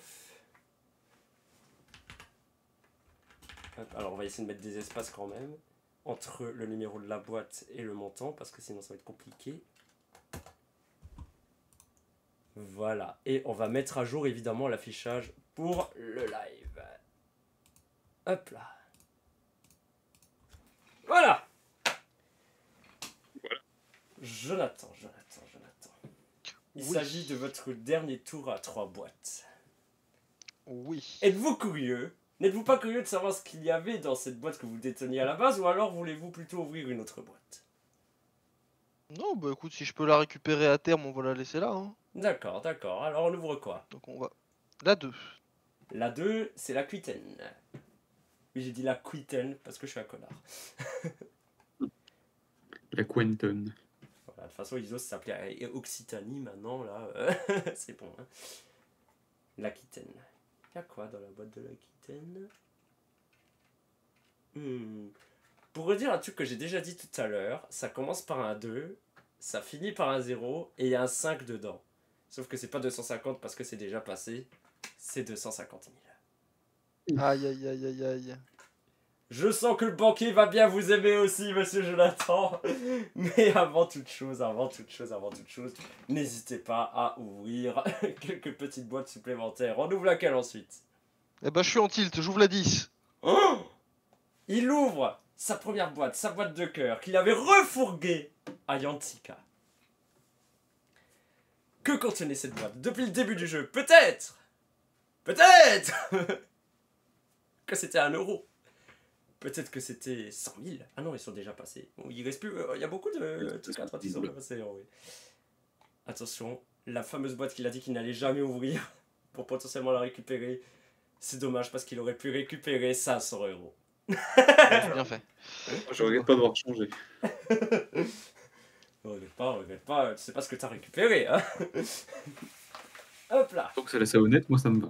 Hop, alors on va essayer de mettre des espaces quand même entre le numéro de la boîte et le montant parce que sinon ça va être compliqué. Voilà, et on va mettre à jour évidemment l'affichage pour le live. Hop là. Voilà. Jonathan. Il Oui. s'agit de votre dernier tour à 3 boîtes. Oui. Êtes-vous curieux? N'êtes-vous pas curieux de savoir ce qu'il y avait dans cette boîte que vous déteniez à la base, ou alors voulez-vous plutôt ouvrir une autre boîte? Non, bah écoute, si je peux la récupérer à terme, on va la laisser là. Hein. D'accord. Alors on ouvre quoi? Donc on va. La 2. La 2, c'est la Quitaine. Oui, j'ai dit la Quitaine parce que je suis un connard. La Quentin. Voilà, de toute façon, ils osent s'appeler Occitanie maintenant, là. C'est bon. Hein. L'Aquitaine. Il y a quoi dans la boîte de l'Aquitaine? Pour redire un truc que j'ai déjà dit tout à l'heure, ça commence par un 2, ça finit par un 0, et il y a un 5 dedans. Sauf que c'est pas 250 parce que c'est déjà passé, c'est 250 000. Aïe aïe aïe aïe aïe. Je sens que le banquier va bien vous aimer aussi, monsieur Jonathan. Mais avant toute chose, n'hésitez pas à ouvrir quelques petites boîtes supplémentaires. On ouvre laquelle ensuite? Eh bah je suis en tilt, j'ouvre la 10. Oh! Il ouvre sa première boîte, sa boîte de cœur, qu'il avait refourguée à Yantika. Que contenait cette boîte depuis le début du jeu? Peut-être que c'était 1 euro. Peut-être que c'était 100 000. Ah non, ils sont déjà passés. Bon, il reste plus. Il y a beaucoup de trucs à qui sont déjà passés. Oui. Attention, la fameuse boîte qu'il a dit qu'il n'allait jamais ouvrir pour potentiellement la récupérer. C'est dommage parce qu'il aurait pu récupérer 500 euros. Bien fait. Je regrette pas d'avoir changé. Regrette pas, tu sais pas ce que t'as récupéré, hein. Hop là. Tant que c'est la savonnette, moi ça me va.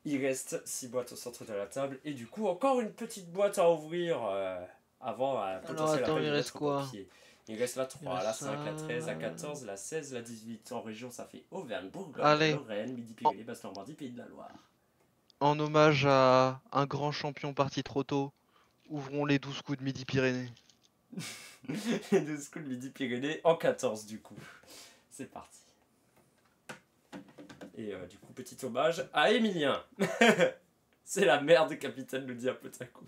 Il reste 6 boîtes au centre de la table et du coup encore une petite boîte à ouvrir avant un potentiel attends, appel il de reste notre quoi? banquier. Il reste la 3, reste la 5, la ça. 13, la 14, la 16, la 18. En région, ça fait Auvergne, Bourgogne, Allez. Lorraine, Midi-Pyrénées, Basse-Normandie, Pays de la Loire. En hommage à un grand champion parti trop tôt, ouvrons les 12 coups de Midi-Pyrénées. Les 12 coups de Midi-Pyrénées en 14 du coup. C'est parti. Et du coup, petit hommage à Emilien. C'est la merde, capitaine, nous dit un peu à coup.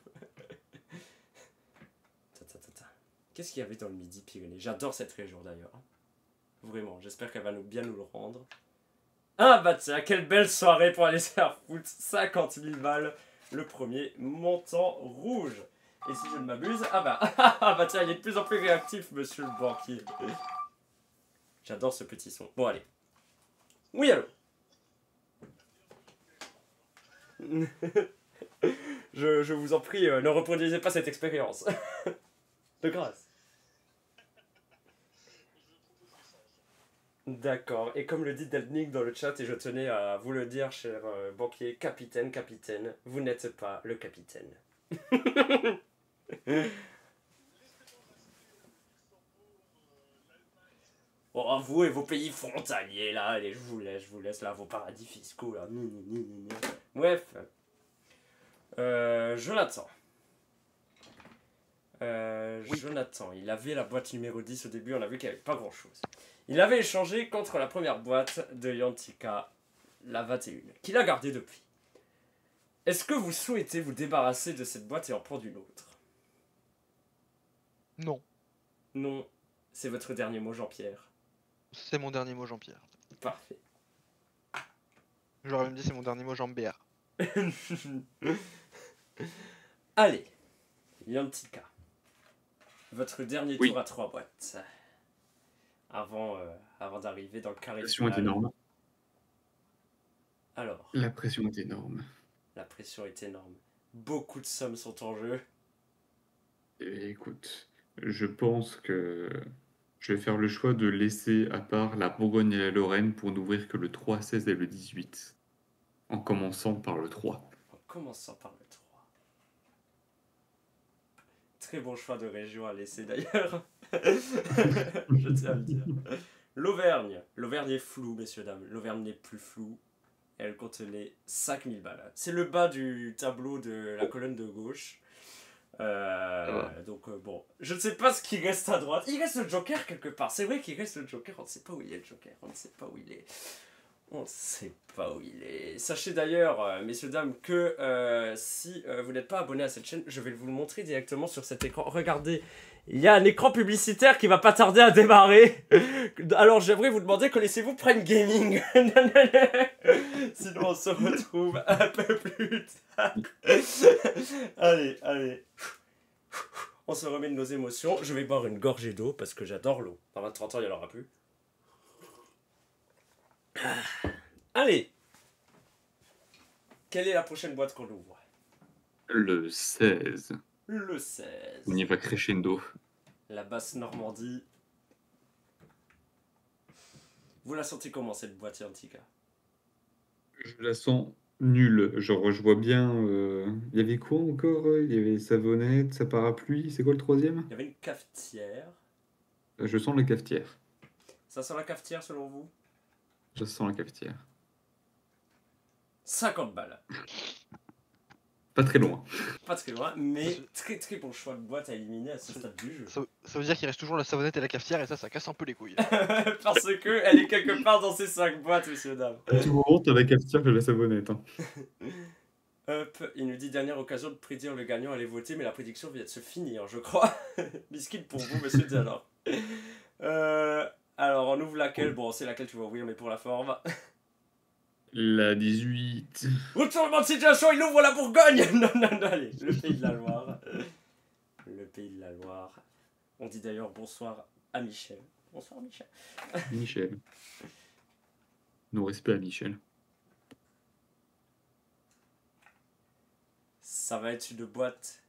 Qu'est-ce qu'il y avait dans le Midi-Pyrénées? J'adore cette région d'ailleurs. Vraiment, j'espère qu'elle va bien nous le rendre. Ah bah tiens, quelle belle soirée pour aller se faire foutre. 50 000 balles, le premier montant rouge. Et si je ne m'abuse, ah bah tiens, il est de plus en plus réactif, monsieur le banquier. J'adore ce petit son. Bon, allez. Oui, allô. je vous en prie, ne reproduisez pas cette expérience. De grâce. D'accord, et comme le dit Delnik dans le chat, et je tenais à vous le dire, cher banquier, capitaine, vous n'êtes pas le capitaine. Oh, vous et vos pays frontaliers, là, allez, je vous laisse, là, vos paradis fiscaux, là. Bref. Jonathan. Oui. Jonathan, il avait la boîte numéro 10 au début, on a vu qu'il n'y avait pas grand chose. Il avait échangé contre la première boîte de Yantika, la 21, qu'il a gardée depuis. Est-ce que vous souhaitez vous débarrasser de cette boîte et en prendre une autre? Non. Non, c'est votre dernier mot, Jean-Pierre. C'est mon dernier mot, Jean-Pierre. Parfait. J'aurais même dit c'est mon dernier mot, Jean-Pierre. Allez, Yantika. Votre dernier Oui. tour à 3 boîtes. Avant d'arriver dans le carré La pression est final. énorme. Alors, La pression est énorme. la pression est énorme. Beaucoup de sommes sont en jeu. Et écoute, je pense que Je vais faire le choix de laisser à part la Bourgogne et la Lorraine pour n'ouvrir que le 3, 16 et le 18. En commençant par le 3. En commençant par le 3. Très bon choix de région à laisser d'ailleurs. Je tiens à le dire. L'Auvergne. L'Auvergne est floue, messieurs, dames. L'Auvergne n'est plus floue. Elle contenait 5000 balles. C'est le bas du tableau de la colonne de gauche. Donc bon, je ne sais pas ce qui reste à droite. Il reste le Joker quelque part. C'est vrai qu'il reste le Joker. On ne sait pas où il est le Joker. On ne sait pas où il est. On ne sait pas où il est. Sachez d'ailleurs, messieurs, dames, que si vous n'êtes pas abonné à cette chaîne, je vais vous le montrer directement sur cet écran. Regardez, il y a un écran publicitaire qui va pas tarder à démarrer. Alors j'aimerais vous demander, connaissez-vous Prime Gaming? Sinon on se retrouve un peu plus tard. Allez, allez. On se remet de nos émotions. Je vais boire une gorgée d'eau parce que j'adore l'eau. Dans 20-30 ans, il n'y en aura plus. Allez. Quelle est la prochaine boîte qu'on ouvre? Le 16. Le 16. On y va crescendo. La basse Normandie. Vous la sentez comment cette boîte, Yantika? Je la sens nulle. Genre, je vois bien. Il y avait quoi encore? Il y avait savonnette, sa parapluie. C'est quoi le troisième? Il y avait une cafetière. Je sens la cafetière. Ça sent la cafetière selon vous? Je sens la cafetière. 50 balles. Pas très loin. Pas très loin, mais très très bon choix de boîte à éliminer à ce stade du jeu. Ça veut dire qu'il reste toujours la savonnette et la cafetière, et ça casse un peu les couilles. Parce que elle est quelque part dans ces 5 boîtes, messieurs, dames. Tu me rends, t'as la cafetière, j'ai la savonnette. Hein. Hop, il nous dit dernière occasion de prédire le gagnant, allez voter, mais la prédiction vient de se finir, je crois. Biscuit pour vous, monsieur Dialor. Alors, on ouvre laquelle? Bon, c'est laquelle tu vas ouvrir, mais pour la forme. La 18. Retournement de situation, il ouvre la Bourgogne. Non, non, non, allez, le pays de la Loire. Le pays de la Loire. On dit d'ailleurs bonsoir à Michel. Bonsoir, Michel. Michel. Nos respects à Michel. Ça va être une boîte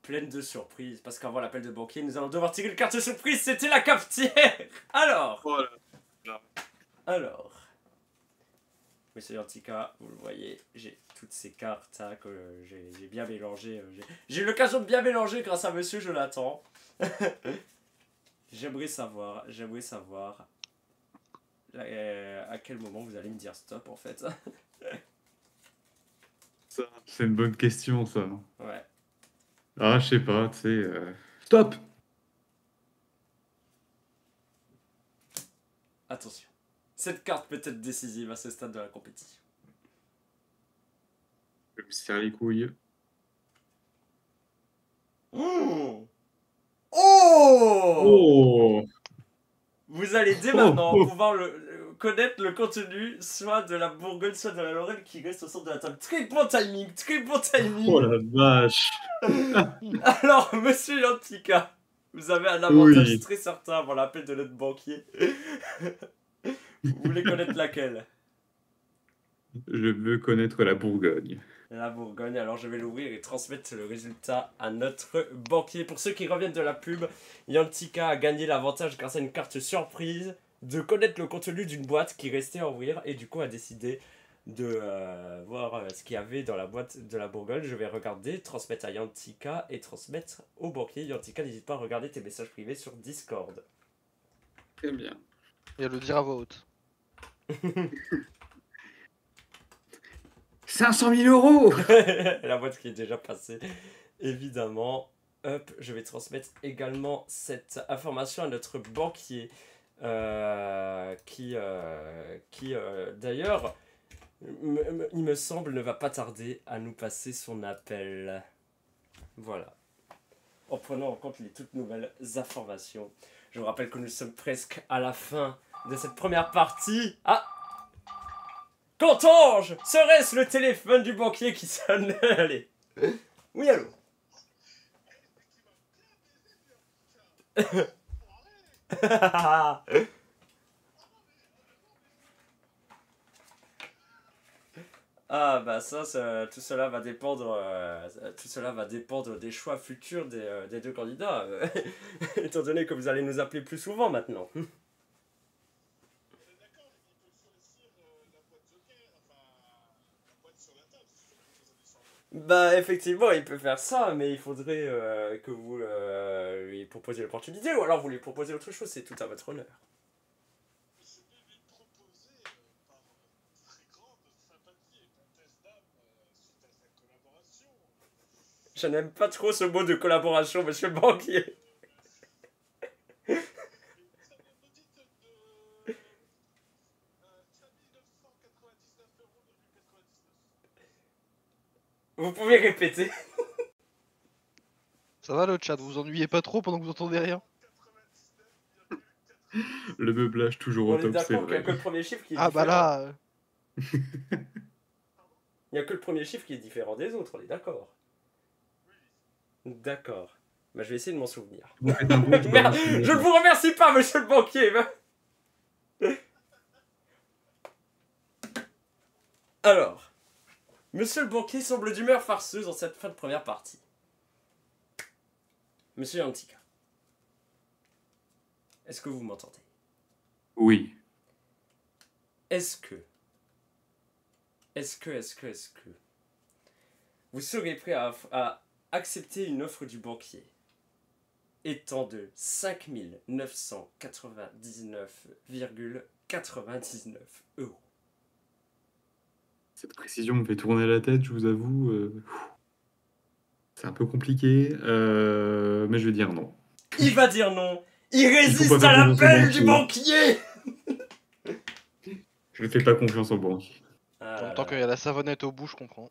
pleine de surprises. Parce qu'avant l'appel de banquier, nous allons devoir tirer une carte surprise. C'était la cafetière. Alors. Voilà. Alors. Monsieur Yantika, vous le voyez, j'ai toutes ces cartes hein, que j'ai bien mélangées. J'ai eu l'occasion de bien mélanger grâce à Monsieur Jonathan. J'aimerais savoir à quel moment vous allez me dire stop en fait. Ça, c'est une bonne question, ça. Ouais. Ah, je sais pas, tu sais. Stop! Attention. Cette carte peut être décisive à ce stade de la compétition. Je me serre les couilles. Oh! Oh! Vous allez dès maintenant pouvoir connaître le contenu soit de la Bourgogne, soit de la Lorraine qui reste au centre de la table. Très bon timing, très bon timing. Oh la vache! Alors, monsieur Yantika, vous avez un avantage Oui. très certain avant l'appel de notre banquier. Vous voulez connaître laquelle? Je veux connaître la Bourgogne. La Bourgogne, alors je vais l'ouvrir et transmettre le résultat à notre banquier. Pour ceux qui reviennent de la pub, Yantika a gagné l'avantage grâce à une carte surprise de connaître le contenu d'une boîte qui restait à ouvrir et du coup a décidé de voir ce qu'il y avait dans la boîte de la Bourgogne. Je vais regarder, transmettre à Yantika et transmettre au banquier. Yantika, n'hésite pas à regarder tes messages privés sur Discord. Très bien. Et à le dire à voix haute. 500 000 €! La boîte qui est déjà passée, évidemment. Hop, je vais transmettre également cette information à notre banquier qui d'ailleurs, il me semble, ne va pas tarder à nous passer son appel. Voilà. En prenant en compte les toutes nouvelles informations. Je vous rappelle que nous sommes presque à la fin de cette première partie. Ah! Qu'entends-je? Serait-ce le téléphone du banquier qui sonne? Allez. Oui, allô? Ah bah tout cela va dépendre, des choix futurs des deux candidats, étant donné que vous allez nous appeler plus souvent maintenant. Bah effectivement, il peut faire ça, mais il faudrait que vous lui proposiez l'opportunité, ou alors vous lui proposez autre chose, c'est tout à votre honneur. Je n'aime pas trop ce mot de collaboration, monsieur le banquier. Vous pouvez répéter. Ça va le chat, vous ennuyez pas trop pendant que vous entendez rien? Le meublage toujours On au est top, c'est d'accord qu'il n'y a vrai. que le premier chiffre qui est Ah différent. bah là, Il n'y a que le premier chiffre qui est différent des autres, on est d'accord. D'accord. Bah je vais essayer de m'en souvenir. Vous faites un bon, je Merde, balance le je ne vous remercie pas, monsieur le banquier. Alors, monsieur le banquier semble d'humeur farceuse en cette fin de première partie. Monsieur Antika, est-ce que vous m'entendez? Oui. Est-ce que vous serez prêt à accepter une offre du banquier étant de 5 999,99 €? Cette précision me fait tourner la tête, je vous avoue. C'est un peu compliqué, mais je vais dire non. Il va dire non. Il faut résiste pas à faire confiance au l'appel du banquier. Je ne fais pas confiance aux banques. Ah en là tant là. qu'il y a la savonnette au bout, je comprends.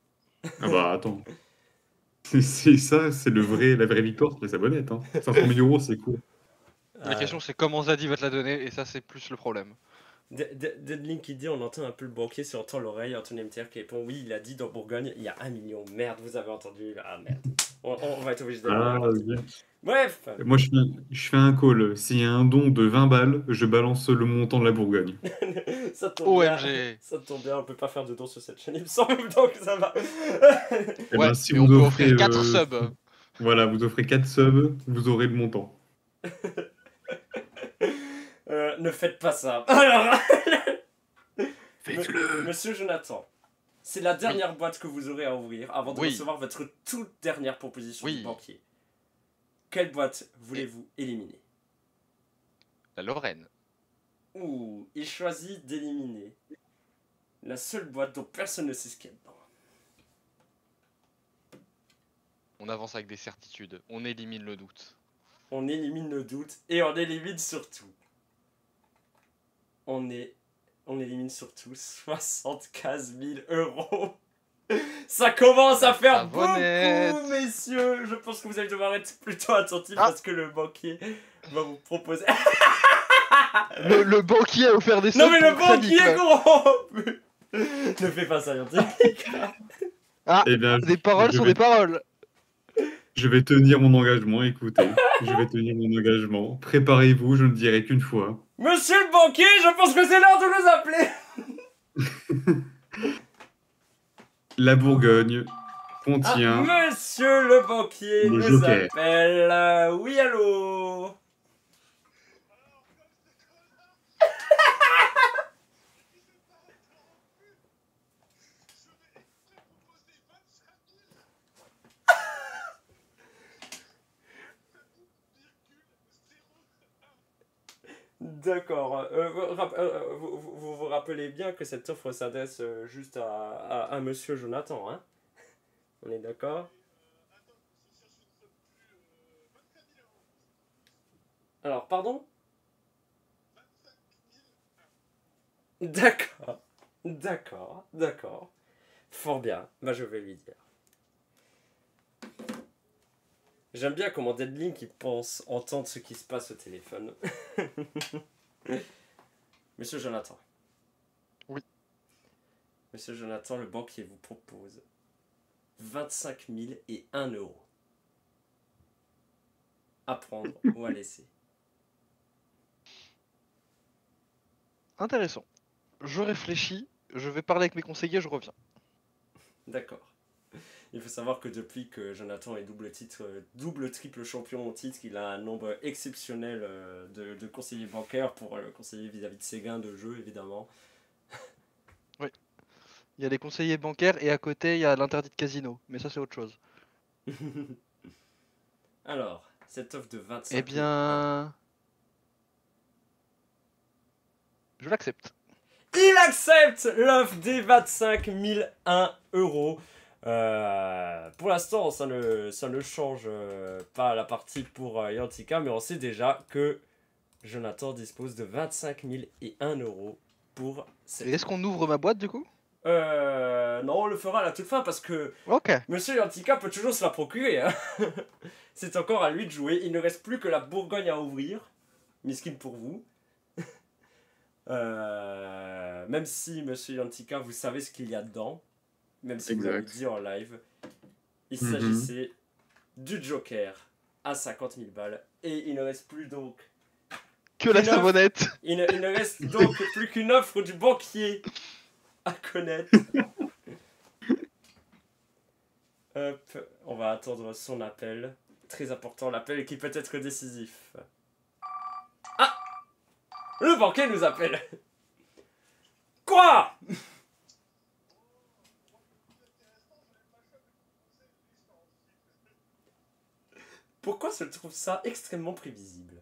Ah bah attends. C'est ça, c'est la vraie victoire, c'est la savonnette. Hein. 500 000 €, c'est cool. La question c'est comment Zadie va te la donner, et ça c'est plus le problème. Deadlink qui dit, on entend un peu le banquier sur entend l'oreille, Anthony MTR qui répond oui, il a dit dans Bourgogne, il y a 1 million. Merde, vous avez entendu. Ah merde. On va être obligé Ah, d'aller. bien. Bref. Moi, je fais un call. S'il y a un don de 20 balles, je balance le montant de la Bourgogne. Ça tombe bien. OMG. Ça tombe bien, on peut pas faire de dons sur cette chaîne, il me semble, donc ça va. Eh Ouais, ben, si mais vous on peut offrez, offrir 4 subs. Voilà, vous offrez 4 subs, vous aurez le montant. Ne faites pas ça. Alors, Faites-le. monsieur Jonathan, c'est la dernière boîte que vous aurez à ouvrir avant de Oui. recevoir votre toute dernière proposition Oui. du banquier. Quelle boîte voulez-vous éliminer? La Lorraine. Ouh, il choisit d'éliminer la seule boîte dont personne ne sait ce qu'il y a dedans. On avance avec des certitudes, on élimine le doute. On élimine le doute et on élimine surtout. On élimine surtout 75 000 €. Ça commence à faire savonnette. beaucoup, messieurs. Je pense que vous allez devoir être plutôt attentifs Ah. parce que le banquier va vous proposer. Le banquier a offert des subs. Non mais le pour Xavier, banquier, quoi. gros. Ne fais pas ça, Yannick. Ah, Eh bien, des paroles je sont vais- des paroles. Je vais tenir mon engagement, écoutez. Je vais tenir mon engagement. Préparez-vous, je ne dirai qu'une fois. Monsieur le banquier, je pense que c'est l'heure de nous appeler. La Bourgogne Ah, contient... monsieur le banquier Le nous Joker. appelle. Oui, allô. D'accord. Vous vous rappelez bien que cette offre s'adresse juste à monsieur Jonathan, hein? On est d'accord? Alors, pardon? D'accord. D'accord. Fort bien. Bah, je vais lui dire. J'aime bien comment Deadlink il pense entendre ce qui se passe au téléphone. Monsieur Jonathan. Oui. Monsieur Jonathan, le banquier vous propose 25 001 €. À prendre ou à laisser. Intéressant. Je réfléchis, je vais parler avec mes conseillers, je reviens. D'accord. Il faut savoir que depuis que Jonathan est double triple champion au titre, il a un nombre exceptionnel de conseillers bancaires pour le conseiller vis-à-vis de ses gains de jeu, évidemment. Il y a les conseillers bancaires et à côté il y a l'interdit de casino, mais ça c'est autre chose. Alors, cette offre de 25 Eh 000. bien... Je l'accepte. Il accepte l'offre des 25 001 euros. Pour l'instant, ça ne change pas la partie pour Yantika, mais on sait déjà que Jonathan dispose de 25 001 euros pour cette. Et est-ce qu'on ouvre ma boîte du coup? Non, on le fera à la toute fin parce que Ok. Monsieur Yantika peut toujours se la procurer. Hein. C'est encore à lui de jouer. Il ne reste plus que la Bourgogne à ouvrir. Miskin pour vous. Même si, Monsieur Yantika, vous savez ce qu'il y a dedans, même si vous l'avez Exact. dit en live, il Mhm. s'agissait du Joker à 50 000 balles. Et il ne reste plus donc... Que la Une offre. savonnette. Il ne reste donc plus qu'une offre du banquier à connaître. Hop, on va attendre son appel. Très important, l'appel qui peut être décisif. Ah! Le banquier nous appelle. Quoi? Pourquoi je trouve ça extrêmement prévisible?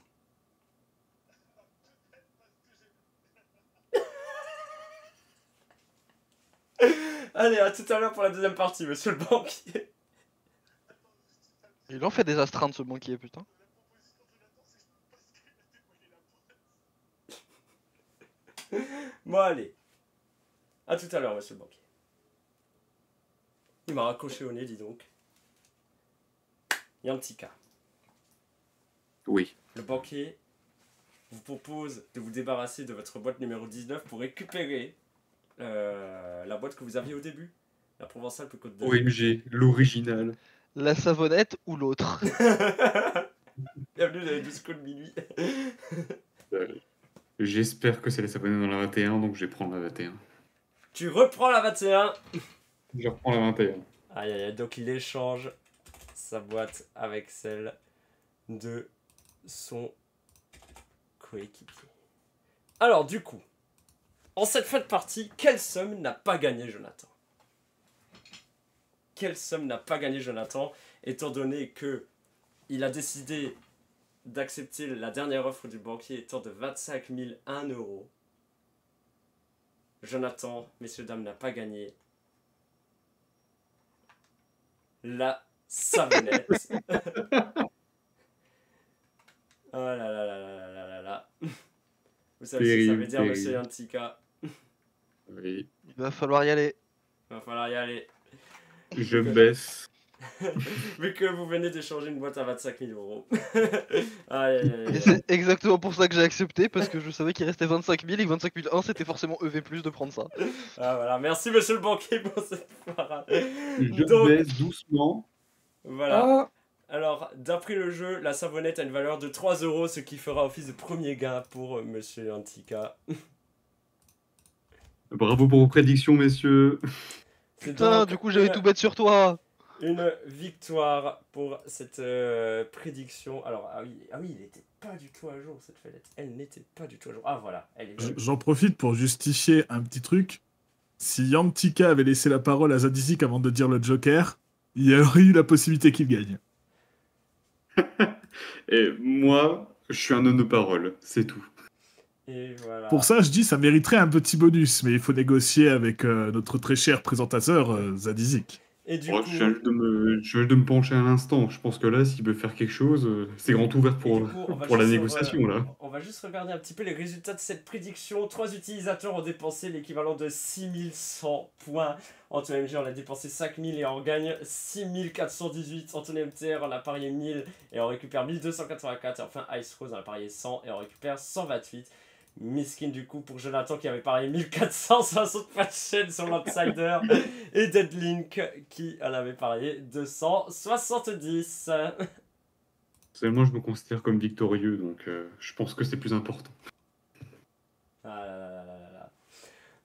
Allez, à tout à l'heure pour la deuxième partie, monsieur le banquier. Il en fait des astreintes ce banquier, putain. Bon, allez. À tout à l'heure, monsieur le banquier. Il m'a raccroché au nez, dis donc. Il y a un petit cas. Oui. Le banquier vous propose de vous débarrasser de votre boîte numéro 19 pour récupérer la boîte que vous aviez au début. La Provençale peut Côte d'Azur. OMG, l'original. La savonnette ou l'autre? Bienvenue dans les 12 coups de minuit. J'espère que c'est la savonnette dans la 21, donc je vais prendre la 21. Tu reprends la 21. Je reprends la 21. Aïe aïe aïe, donc il échange sa boîte avec celle de son coéquipier. Alors du coup, en cette fin de partie, quelle somme n'a pas gagné Jonathan? Quelle somme n'a pas gagné Jonathan, étant donné que il a décidé d'accepter la dernière offre du banquier étant de 25 001 euros. Jonathan, messieurs, dames, n'a pas gagné la savonnette. Oh là là là là là là là. Vous savez ce que ça veut dire, monsieur Yantika? Oui. Il va falloir y aller. Il va falloir y aller. Je baisse. Vu que vous venez d'échanger une boîte à 25 000 euros. Aïe aïe aïe Et aïe. c'est exactement pour ça que j'ai accepté, parce que je savais qu'il restait 25 000 et que 25 001 c'était forcément EV+, de prendre ça. Ah voilà, merci monsieur le banquier pour cette parade. Je Donc, baisse doucement. voilà. Ah, Alors, d'après le jeu, la savonnette a une valeur de 3 euros, ce qui fera office de premier gain pour monsieur Antika. bravo pour vos prédictions, messieurs. C'est Putain, donc du coup j'avais tout bête sur toi. une victoire pour cette prédiction. Alors, ah oui, il n'était pas du tout à jour cette fellette. Elle n'était pas du tout à jour. Ah voilà, elle est jolie. J'en profite pour justifier un petit truc. Si Yantika avait laissé la parole à Zadizik avant de dire le Joker, il y aurait eu la possibilité qu'il gagne. Et moi, je suis un homme de parole, c'est tout. Et voilà. Pour ça, je dis, ça mériterait un petit bonus, mais il faut négocier avec notre très cher présentateur, Zadizik. Et du Oh, coup, je viens juste de me pencher un instant. Je pense que là, s'il veut faire quelque chose, c'est grand ouvert et pour, du coup, on va pour la juste, négociation, là. on va juste regarder un petit peu les résultats de cette prédiction. 3 utilisateurs ont dépensé l'équivalent de 6100 points. Anthony MG en a dépensé 5000 et en gagne 6418. Anthony MTR en a parié 1000 et en récupère 1284. Et enfin Ice Rose en a parié 100 et en récupère 128. Miskin du coup pour Jonathan qui avait parié 1460 chaîne sur l'Outsider. Et Deadlink qui en avait parié 270. Moi, je me considère comme victorieux, donc je pense que c'est plus important. Ah là là là là là là.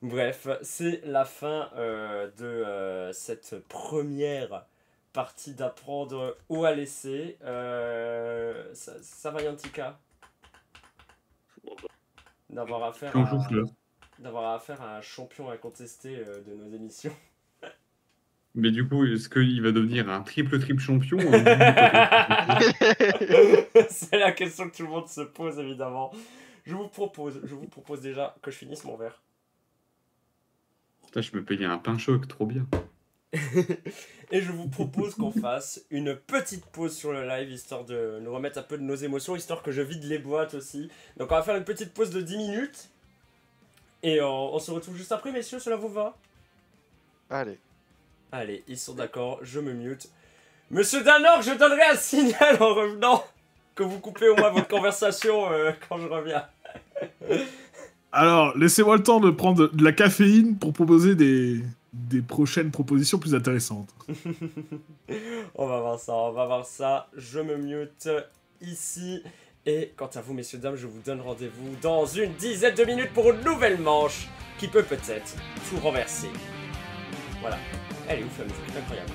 Bref, c'est la fin de cette première partie d'apprendre où à laisser. Ça va Yantika d'avoir affaire Quand je souffle, là. d'avoir affaire à un champion incontesté de nos émissions. Mais du coup, est-ce qu'il va devenir un triple champion ou un double C'est la question que tout le monde se pose évidemment. Je vous propose déjà que je finisse mon verre. Putain, je me payais un pain choc, trop bien. Et je vous propose qu'on fasse une petite pause sur le live, histoire de nous remettre un peu de nos émotions, histoire que je vide les boîtes aussi. Donc on va faire une petite pause de 10 minutes. Et on se retrouve juste après, messieurs, cela vous va? Allez. Allez, ils sont d'accord, je me mute. Monsieur Danor, je donnerai un signal en revenant que vous coupez au moins votre conversation quand je reviens. Alors, laissez-moi le temps de prendre de la caféine pour proposer des prochaines propositions plus intéressantes. On va voir ça. Je me mute ici. Et quant à vous, messieurs, dames, je vous donne rendez-vous dans une dizaine de minutes pour une nouvelle manche qui peut peut-être tout renverser. Voilà. Elle est ouf la musique, incroyable.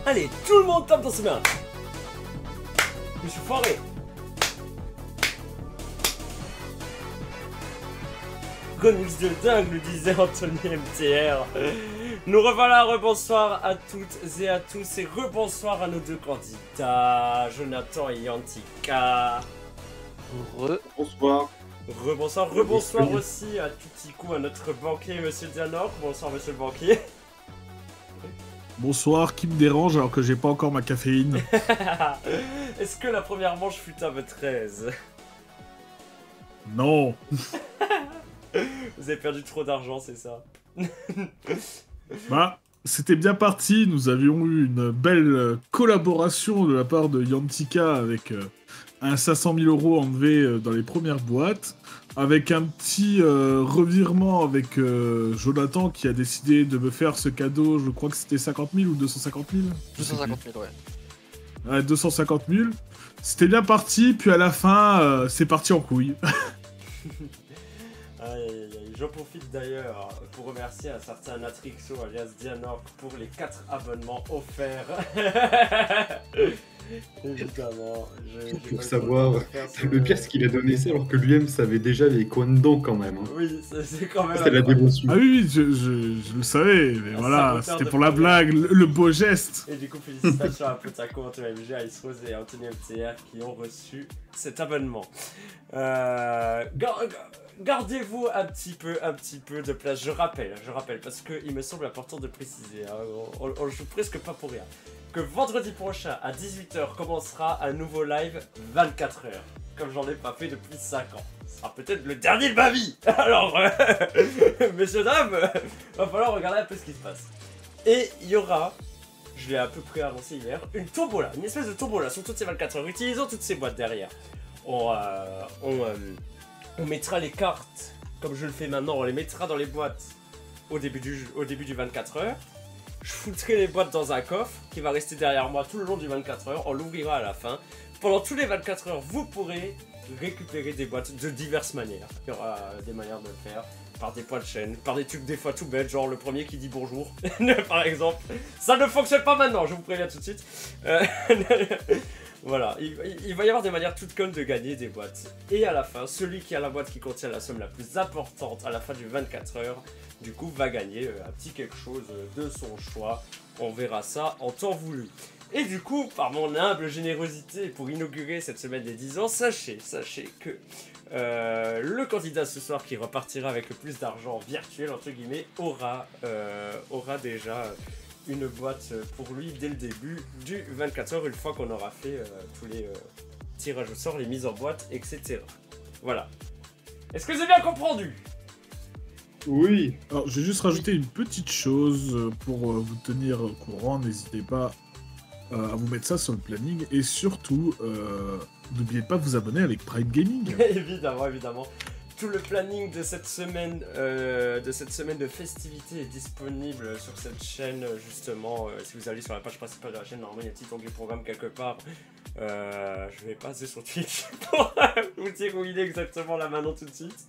Allez, tout le monde tape dans ses mains. Je me suis foiré. Remix de dingue, nous disait Anthony MTR. Nous revoilà, rebonsoir à toutes et à tous, et rebonsoir à nos deux candidats, Jonathan et Yantika. Bonsoir. Rebonsoir aussi à tout coup à notre banquier, monsieur Dianor. Bonsoir, monsieur le banquier. Bonsoir, qui me dérange alors que j'ai pas encore ma caféine? Est-ce que la première manche fut à votre aise? Non. Vous avez perdu trop d'argent, c'est ça? Bah, c'était bien parti. Nous avions eu une belle collaboration de la part de Yantika avec un 500 000 € enlevés dans les premières boîtes. Avec un petit revirement avec Jonathan qui a décidé de me faire ce cadeau. Je crois que c'était 50 000 ou 250 000 250 000, ouais. Ouais, 250 000. C'était bien parti, puis à la fin, c'est parti en couille. Aïe, aïe, aïe. J'en profite d'ailleurs pour remercier un certain Natrixo alias Dianor pour les 4 abonnements offerts. Évidemment. Pour savoir, le pire c'est qu'il a donné ça alors que lui-même savait déjà les coins dedans quand même. Hein. Oui, c'est quand même. C'est la dévotion. Ah oui, je le savais, mais Un voilà, saboteur c'était de pour la première. blague, le beau geste. Et du coup, félicitations à Potako, Anthony MG, Alice Rose et Anthony MTR qui ont reçu cet abonnement. Gardez-vous un petit peu de place, je rappelle, parce qu'il me semble important de préciser, hein, on le joue presque pas pour rien, que vendredi prochain à 18 h commencera un nouveau live 24 h, comme j'en ai pas fait depuis 5 ans. Ce sera peut-être le dernier de ma vie. Alors, messieurs, dames, va falloir regarder un peu ce qui se passe. Et il y aura, je l'ai à peu près annoncé hier, une tombola, une espèce de tombola sur toutes ces 24 heures, utilisant toutes ces boîtes derrière. On mettra les cartes, comme je le fais maintenant, on les mettra dans les boîtes au début du 24 heures. Je foutrai les boîtes dans un coffre qui va rester derrière moi tout le long du 24 heures, on l'ouvrira à la fin. Pendant tous les 24 heures, vous pourrez récupérer des boîtes de diverses manières. Il y aura des manières de le faire, par des points de chaîne, par des trucs des fois tout bêtes, genre le premier qui dit bonjour, par exemple. Ça ne fonctionne pas maintenant, je vous préviens tout de suite. Voilà, il va y avoir des manières toutes connes de gagner des boîtes. Et à la fin, celui qui a la boîte qui contient la somme la plus importante à la fin du 24 heures, du coup, va gagner un petit quelque chose de son choix. On verra ça en temps voulu. Et du coup, par mon humble générosité pour inaugurer cette semaine des 10 ans, sachez que le candidat ce soir qui repartira avec le plus d'argent virtuel, entre guillemets, aura déjà une boîte pour lui dès le début du 24 heures, une fois qu'on aura fait tous les tirages au sort, les mises en boîte, etc. Voilà. Est-ce que j'ai bien comprendu? Oui. Alors, je vais juste rajouter une petite chose pour vous tenir au courant. N'hésitez pas à vous mettre ça sur le planning. Et surtout, n'oubliez pas de vous abonner avec Prime Gaming. Évidemment, évidemment. Tout le planning de cette semaine de festivités est disponible sur cette chaîne, justement. Si vous allez sur la page principale de la chaîne, normalement il y a un petit onglet programme quelque part. Je vais passer sur Twitch pour vous dire où il est exactement là maintenant tout de suite.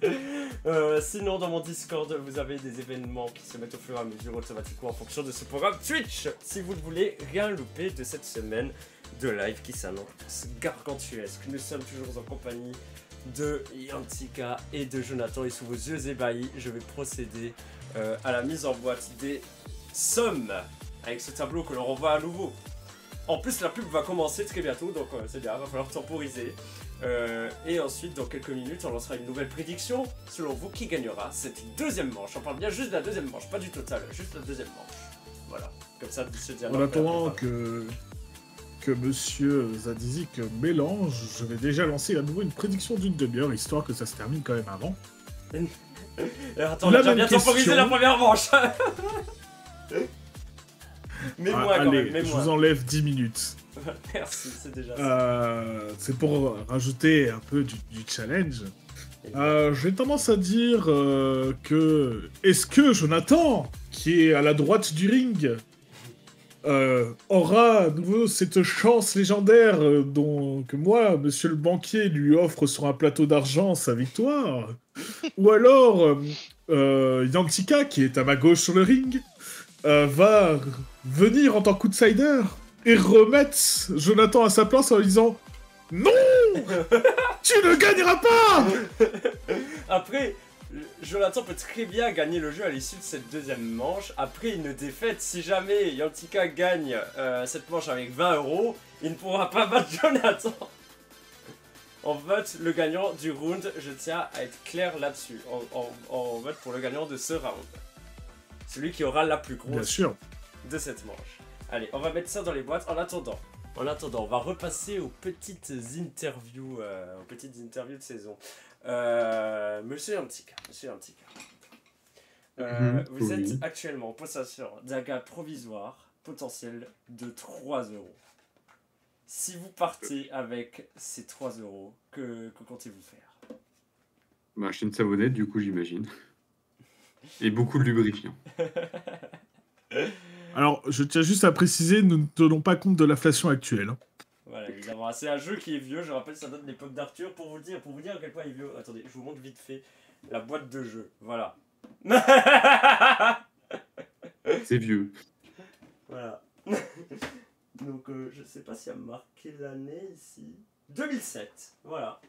Sinon, dans mon Discord, vous avez des événements qui se mettent au fur et à mesure automatiquement en fonction de ce programme Twitch. Si vous ne voulez rien louper de cette semaine de live qui s'annonce gargantuesque. Nous sommes toujours en compagnie de Yantika et de Jonathan, et sous vos yeux ébahis, je vais procéder à la mise en boîte des sommes avec ce tableau que l'on renvoie à nouveau. En plus, la pub va commencer très bientôt, donc c'est bien, va falloir temporiser. Et ensuite, dans quelques minutes, on lancera une nouvelle prédiction. Selon vous, qui gagnera cette deuxième manche? On parle bien juste de la deuxième manche, pas du total, juste la deuxième manche. Voilà, comme ça, se dire. En attendant que Monsieur Zadizik mélange, je vais déjà lancer à nouveau une prédiction d'une demi-heure, histoire que ça se termine quand même avant. Attends, on a déjà bien temporisé la première manche. Mets-moi quand allez, même, mets-moi. je vous enlève 10 minutes. Merci, c'est déjà ça. C'est pour rajouter un peu du challenge. J'ai tendance à dire que... Est-ce que Jonathan, qui est à la droite du ring, aura à nouveau cette chance légendaire que moi, monsieur le banquier, lui offre sur un plateau d'argent sa victoire? Ou alors, Yantika, qui est à ma gauche sur le ring, va venir en tant qu'outsider et remettent Jonathan à sa place en lui disant non, tu ne gagneras pas. Après, Jonathan peut très bien gagner le jeu à l'issue de cette deuxième manche. Après une défaite, si jamais Yantika gagne cette manche avec 20 €, il ne pourra pas battre Jonathan. On vote le gagnant du round, je tiens à être clair là-dessus. On vote pour le gagnant de ce round. Celui qui aura la plus Bien grosse sûr. de cette manche. Allez, on va mettre ça dans les boîtes. En attendant, on va repasser aux petites interviews, de saison. Monsieur Yantika, vous Oui. êtes actuellement en possession d'un gain provisoire potentiel de 3 €. Si vous partez avec ces 3 €, que comptez-vous faire? Bah, acheter une savonnette, du coup, j'imagine. Et beaucoup de lubrifiant. Alors, je tiens juste à préciser, nous ne tenons pas compte de l'inflation actuelle. Hein. Voilà, évidemment. C'est un jeu qui est vieux. Je rappelle, ça date de l'époque d'Arthur. Pour vous dire à quel point il est vieux. Attendez, je vous montre vite fait la boîte de jeu. Voilà. C'est vieux. Voilà. Donc, je sais pas s'il y a marqué l'année ici. 2007. Voilà.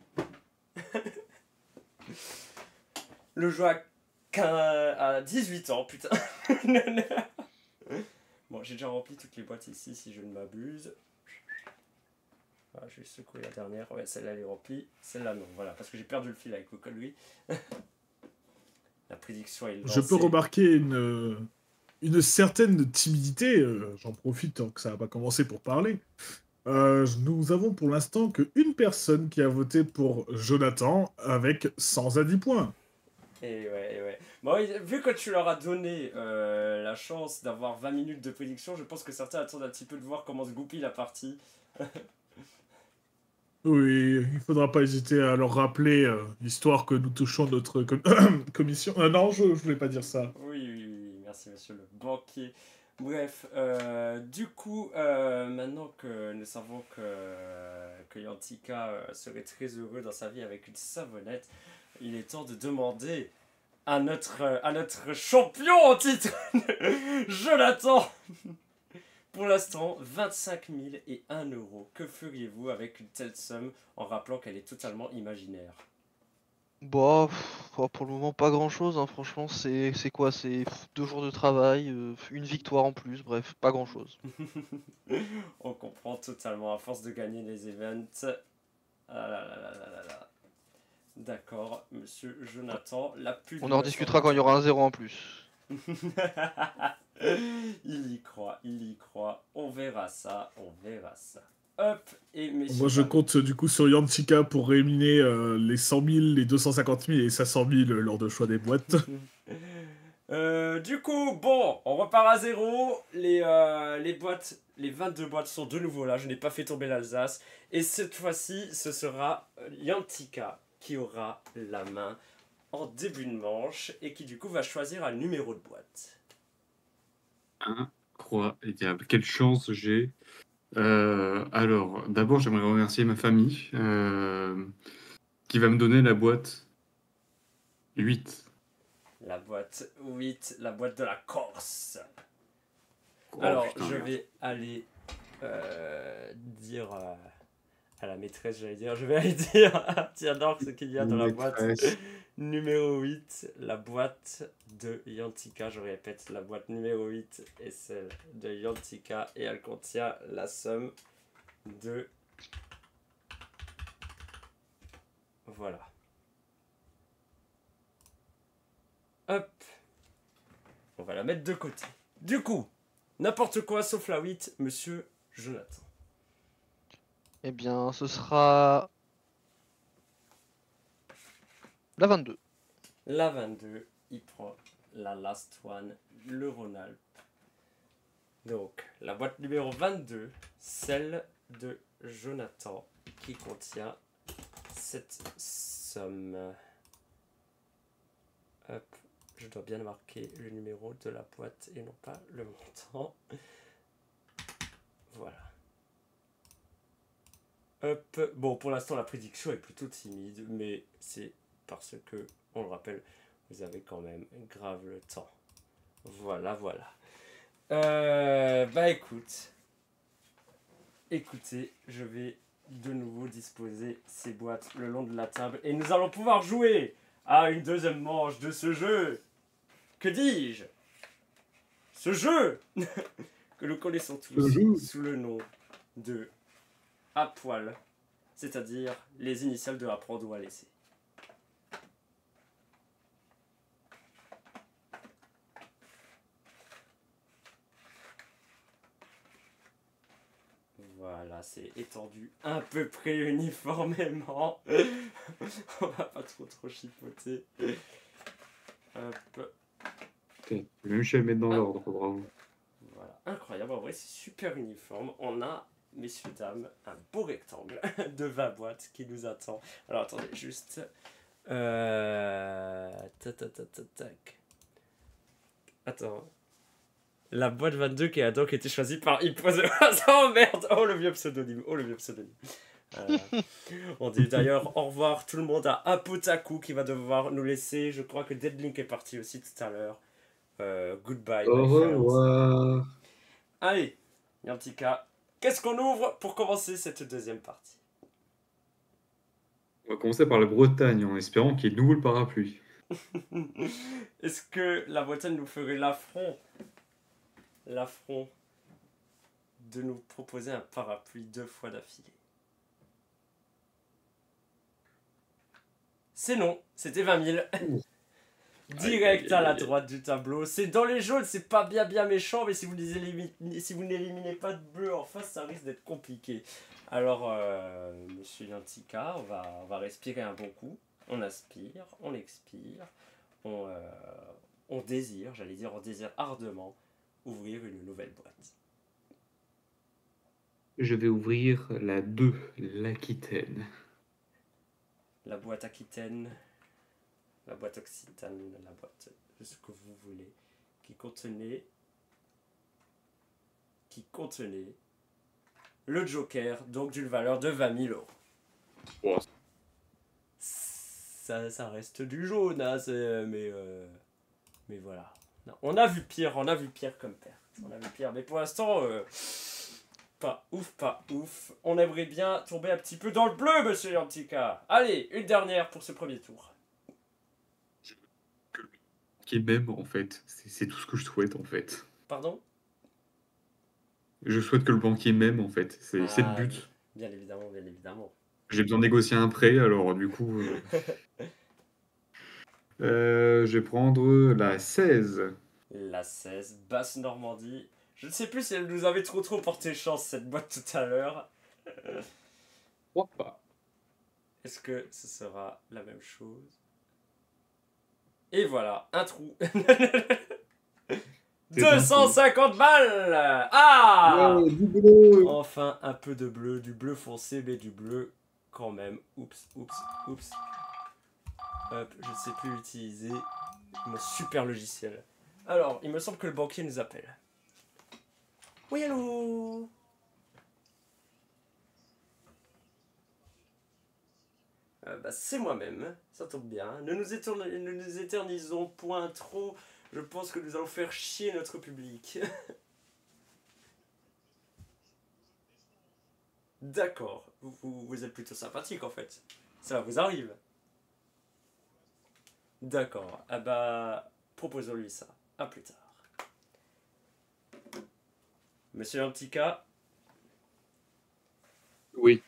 Le jeu à 18 ans, putain. Bon, j'ai déjà rempli toutes les boîtes ici, si je ne m'abuse. Ah, je vais secouer la dernière. Ouais, celle-là, elle est remplie. Celle-là, non. Voilà, parce que j'ai perdu le fil avec le connerie. La prédiction est lancée. Je peux remarquer une certaine timidité, j'en profite tant que ça n'a pas commencé pour parler. Nous avons pour l'instant qu'une personne qui a voté pour Jonathan avec 100 à 10 points. Et ouais. Bon, vu que tu leur as donné la chance d'avoir 20 minutes de prédiction, je pense que certains attendent un petit peu de voir comment se goupille la partie. Oui, il faudra pas hésiter à leur rappeler, histoire que nous touchions notre commission. Non, je voulais pas dire ça. Oui, merci monsieur le banquier. Bref, du coup, maintenant que nous savons que Yantika serait très heureux dans sa vie avec une savonnette, il est temps de demander à notre champion en titre, Jonathan. Pour l'instant, 25 001 €. Que feriez-vous avec une telle somme en rappelant qu'elle est totalement imaginaire? Bah, pour le moment, pas grand chose, hein, franchement, c'est quoi? C'est 2 jours de travail, une victoire en plus, bref, pas grand chose. On comprend totalement, à force de gagner les events. Ah là là là là là là. D'accord, monsieur Jonathan, la pub. On en rediscutera quand il y aura un 0 en plus. Il y croit. On verra ça. Hop, et messieurs. Moi, je compte du coup sur Yantika pour réunir les 100 000, les 250 000 et les 500 000 lors de choix des boîtes. Du coup, bon, on repart à 0. Les boîtes, les 22 boîtes sont de nouveau là. Je n'ai pas fait tomber l'Alsace. Et cette fois-ci, ce sera Yantika qui aura la main en début de manche et qui du coup va choisir un numéro de boîte. Incroyable. Quelle chance j'ai. Alors, d'abord, j'aimerais remercier ma famille qui va me donner la boîte 8. La boîte 8, la boîte de la Corse. Oh, Alors, putain, je merde. vais aller dire à la maîtresse, je vais aller dire à Tiador ce qu'il y a dans la boîte Maîtresse. numéro 8, la boîte de Yantika. Je répète, la boîte numéro 8 est celle de Yantika et elle contient la somme de... Voilà. Hop. On va la mettre de côté. Du coup, n'importe quoi sauf la 8, monsieur Jonathan. Eh bien, ce sera la 22. La 22, il prend la last one, le Rhône-Alpes. Donc, la boîte numéro 22, celle de Jonathan, qui contient cette somme. Hop, je dois bien marquer le numéro de la boîte et non pas le montant. Voilà. Hop, bon, pour l'instant, la prédiction est plutôt timide, mais c'est parce que, on le rappelle, vous avez quand même grave le temps. Voilà. Bah écoute, écoutez, je vais de nouveau disposer ces boîtes le long de la table et nous allons pouvoir jouer à une deuxième manche de ce jeu. Que dis-je? Ce jeu que nous connaissons tous sous le nom de à poil, c'est-à-dire les initiales de apprendre ou à laisser. Voilà, c'est étendu à peu près uniformément. On va pas trop chipoter. Hop. Okay. Même je vais le mettre dans l'ordre, bravo. Voilà, incroyable, en vrai c'est super uniforme. On a, messieurs, dames, un beau rectangle de 20 boîtes qui nous attend. Alors attendez, juste... Tac. Attends. La boîte 22 qui a donc été choisie par Hippose. Oh merde! Oh le vieux pseudonyme! On dit d'ailleurs au revoir tout le monde à Apotaku qui va devoir nous laisser. Je crois que Deadlink est parti aussi tout à l'heure. Goodbye, Au my friends. revoir. Allez, Yantika, qu'est-ce qu'on ouvre pour commencer cette deuxième partie? On va commencer par la Bretagne en espérant qu'il y ait de nouveau le parapluie. Est-ce que la Bretagne nous ferait l'affront de nous proposer un parapluie 2 fois d'affilée? C'est non, c'était 20 000. Direct à la droite du tableau. C'est dans les jaunes, c'est pas bien méchant, mais si vous n'éliminez pas de bleu en face, ça risque d'être compliqué. Alors, monsieur Yantika, on va respirer un bon coup. On aspire, on expire, on désire, on désire ardemment ouvrir une nouvelle boîte. Je vais ouvrir la 2, l'Aquitaine. La boîte aquitaine, la boîte occitane, la boîte de ce que vous voulez, qui contenait le Joker, donc d'une valeur de 20 000 euros. Oh. Ça reste du jaune, hein, mais voilà. Non, on a vu pire comme perte. On a vu pire, mais pour l'instant, pas ouf. On aimerait bien tomber un petit peu dans le bleu, monsieur Yantika. Allez, une dernière pour ce premier tour. Qui est même, en fait. C'est tout ce que je souhaite, en fait. Pardon? Je souhaite que le banquier m'aime, en fait. C'est le but. Bien évidemment. J'ai besoin de négocier un prêt, alors du coup... je vais prendre la 16. La 16, Basse Normandie. Je ne sais plus si elle nous avait trop porté chance, cette boîte, tout à l'heure. Je crois pas. Est-ce que ce sera la même chose? Et voilà, un trou. 250 balles. Ah, ouais, du bleu. Enfin, un peu de bleu, du bleu foncé, mais du bleu quand même. Oups. Hop, je ne sais plus utiliser mon super logiciel. Alors, il me semble que le banquier nous appelle. Oui, allô? C'est moi-même, ça tombe bien. Ne nous éternisons point trop. Je pense que nous allons faire chier notre public. D'accord, vous êtes plutôt sympathique en fait. Ça vous arrive. D'accord, ah bah, proposons-lui ça. À plus tard. Monsieur Antika. Oui.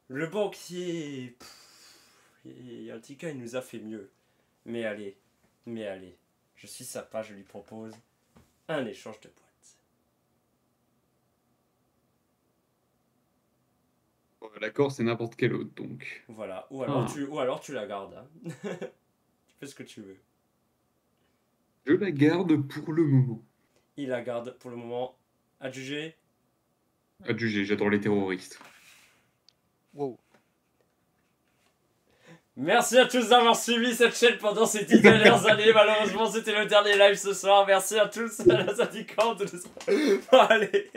Le banquier... Antika, il nous a fait mieux. Mais allez. Je suis sympa, je lui propose un échange de boîtes. L'accord, c'est n'importe quel autre, donc. Voilà, ou alors tu la gardes. Hein. Tu fais ce que tu veux. Je la garde pour le moment. Il la garde pour le moment. Adjugé. Adjugé, j'adore les terroristes. Wow. Merci à tous d'avoir suivi cette chaîne pendant ces 10 dernières années. Malheureusement, c'était le dernier live ce soir. Merci à tous, à la syndicante. Bon, allez,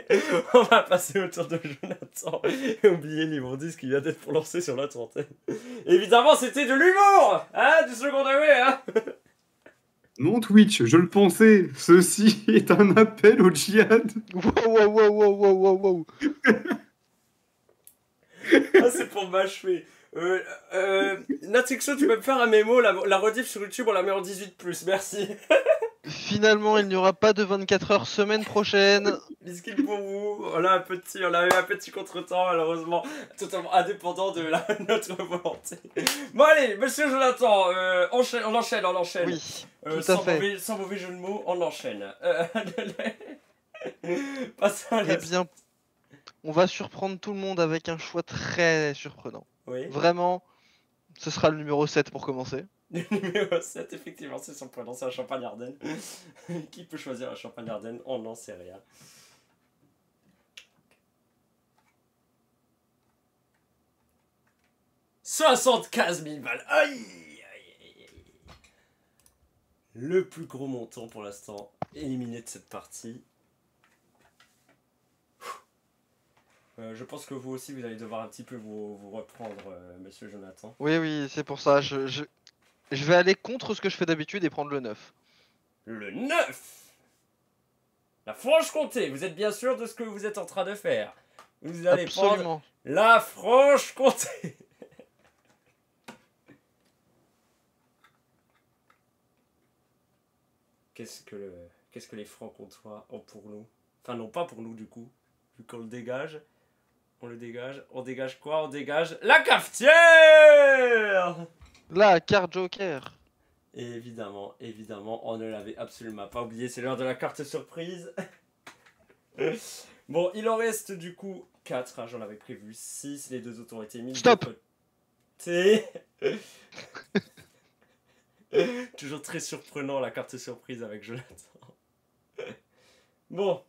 on va passer au tour de Jonathan. Et oubliez l'immondice qui vient d'être lancé sur la trentaine. Évidemment, c'était de l'humour, hein, du second degré, hein. Non, Twitch, je le pensais. Ceci est un appel au djihad. Wow. Ah, c'est pour m'achever. Natixo, tu peux me faire un mémo, la rediff sur YouTube, on la met en 18+, merci. Finalement, il n'y aura pas de 24 heures semaine prochaine. Biscuit pour vous. On a eu un petit contretemps, malheureusement, totalement indépendant de notre volonté. Bon, allez, monsieur Jonathan, on enchaîne. Oui, tout à fait. Sans mauvais jeu de mots, on enchaîne. Passons à Eh la... bien, on va surprendre tout le monde avec un choix très surprenant. Oui. Vraiment, ce sera le numéro 7 pour commencer. Le numéro 7, effectivement, c'est surprenant, c'est un champagne Ardenne. Qui peut choisir un champagne Ardenne? On n'en sait rien. « 75 000 balles. Aïe. Le plus gros montant pour l'instant éliminé de cette partie. Je pense que vous aussi, vous allez devoir un petit peu vous reprendre, monsieur Jonathan. Oui, c'est pour ça. Je vais aller contre ce que je fais d'habitude et prendre le 9. Le 9. La Franche-Comté, vous êtes bien sûr de ce que vous êtes en train de faire. Vous allez prendre Absolument. la Franche-Comté. Qu'est-ce que les Francs-Comtois ont pour nous? Enfin non, pas pour nous du coup. Vu qu'on le dégage. On dégage quoi? On dégage la cafetière. La carte Joker. Et évidemment, on ne l'avait absolument pas oublié, c'est l'heure de la carte surprise. Bon, il en reste du coup 4, hein, j'en avais prévu 6, les deux autres ont été mis Stop. de côté. Toujours très surprenant la carte surprise avec Jonathan. Bon,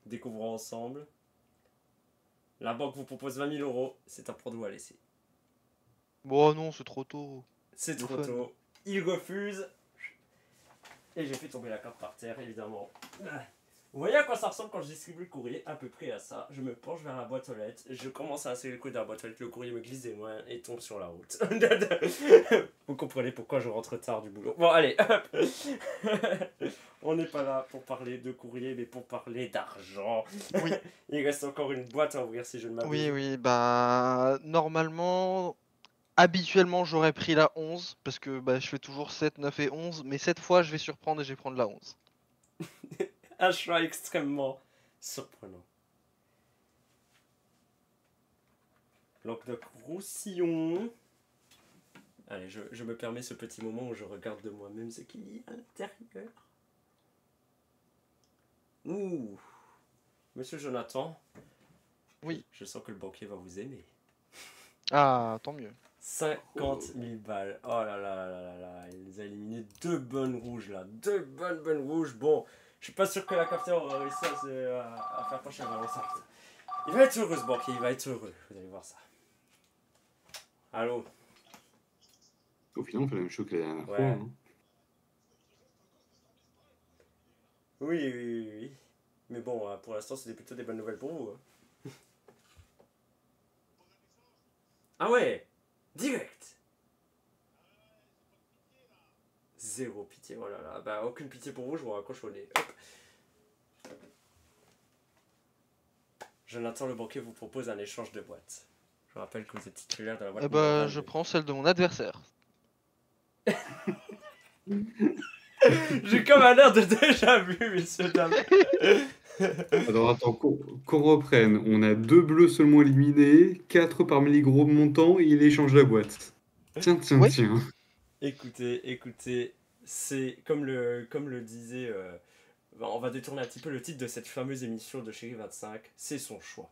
découvrons ensemble. La banque vous propose 20 000 €, c'est un prendre ou à laisser. Bon, non, c'est trop tôt. C'est Le trop fun. tôt. Il refuse. Et j'ai fait tomber la carte par terre, évidemment. Vous voyez à quoi ça ressemble quand je distribue le courrier? À peu près à ça. Je me penche vers la boîte aux lettres, je commence à insérer le coude dans la boîte aux lettres, le courrier me glisse des mains et tombe sur la route. Vous comprenez pourquoi je rentre tard du boulot. Bon, allez, hop. On n'est pas là pour parler de courrier, mais pour parler d'argent. Oui. Il reste encore une boîte à ouvrir si je ne m'abuse. Oui, bah normalement, habituellement j'aurais pris la 11 parce que bah, je fais toujours 7, 9 et 11, mais cette fois je vais surprendre et je vais prendre la 11. Un choix extrêmement surprenant. Languedoc Roussillon. Allez, je me permets ce petit moment où je regarde de moi-même ce qu'il y a à l'intérieur. Ouh. Monsieur Jonathan. Oui. Je sens que le banquier va vous aimer. Ah, tant mieux. 50 000 balles. Oh là là là là là. Il nous a éliminé 2 bonnes rouges là. 2 bonnes rouges. Bon, je suis pas sûr que la cafetière aura réussi à faire pencher vers le centre. Il va être heureux ce banquier, il va être heureux. Vous allez voir ça. Allô? Au final, on fait la même chose que la dernière Ouais. fois. Hein. Oui. Mais bon, pour l'instant, c'était plutôt des bonnes nouvelles pour vous. Hein. Ah ouais, direct. Zéro pitié, oh là là. Bah, aucune pitié pour vous, je vous raccroche au nez. Hop. Jonathan le banquier vous propose un échange de boîte. Je rappelle que vous êtes titulaire de la boîte. Eh bah, je prends celle de mon adversaire. J'ai comme un air de déjà vu, messieurs, dames. Alors attends, qu'on reprenne. On a 2 bleus seulement éliminés, 4 parmi les gros montants et il échange la boîte. Tiens. Oui. Écoutez, c'est comme le disait... on va détourner un petit peu le titre de cette fameuse émission de Chéri 25. C'est son choix.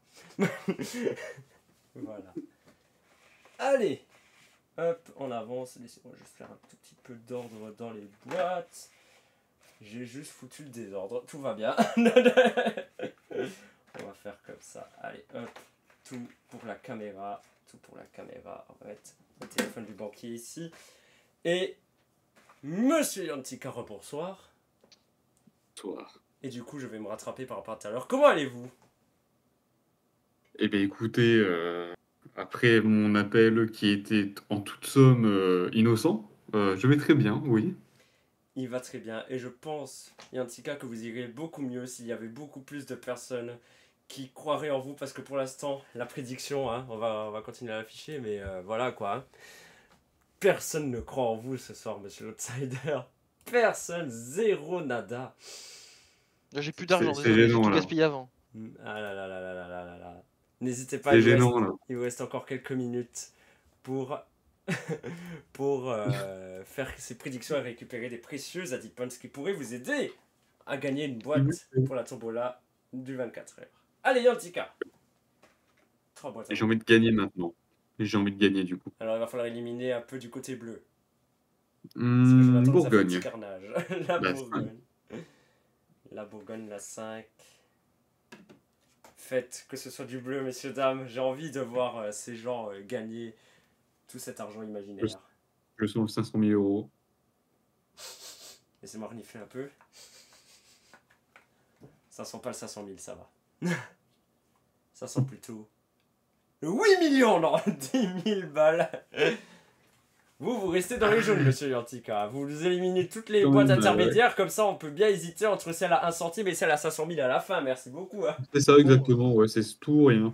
Voilà. Allez. Hop, on avance. Laissez-moi juste faire un tout petit peu d'ordre dans les boîtes. J'ai juste foutu le désordre. Tout va bien. On va faire comme ça. Allez, hop. Tout pour la caméra. On va mettre le téléphone du banquier ici. Et Monsieur Yantika, bonsoir. Bonsoir. Et du coup, je vais me rattraper par rapport à tout à l'heure. Comment allez-vous? Eh bien écoutez, après mon appel qui était en toute somme innocent, je vais très bien, oui. Il va très bien. Et je pense, Yantika, que vous irez beaucoup mieux s'il y avait beaucoup plus de personnes qui croiraient en vous. Parce que pour l'instant, la prédiction, hein, on va continuer à l'afficher, mais voilà quoi. Hein. Personne ne croit en vous ce soir, monsieur l'Outsider. Personne, zéro, nada. J'ai plus d'argent, C'est désolé, j'ai gênant, tout là. gaspillé avant. Ah là là là là là là là là. N'hésitez pas, C'est gênant, là. il vous reste encore quelques minutes pour, pour faire ces prédictions et récupérer des précieux Addy Points qui pourraient vous aider à gagner une boîte pour la tombola du 24 heures. Allez, Yantika. 3 boîtes. J'ai envie de gagner maintenant. J'ai envie de gagner, du coup. Alors, il va falloir éliminer un peu du côté bleu. Parce que Jonathan nous a fait un petit Bourgogne. carnage. La La Bourgogne. La Bourgogne, la 5. Faites que ce soit du bleu, messieurs, dames. J'ai envie de voir ces gens gagner tout cet argent imaginaire. Je sens 500 000 euros. Laissez-moi renifler un peu. Ça sent pas le 500 000, ça va. Ça sent plutôt... le 8 millions, non, 10 000 balles. Vous restez dans les jaunes, monsieur Yantika. Vous éliminez toutes les Quand boîtes même, intermédiaires, comme ça on peut bien hésiter entre celle à 1 centime et celle à 500 000 à la fin. Merci beaucoup. Hein. C'est ça, exactement. Ouais, c'est tout ou rien.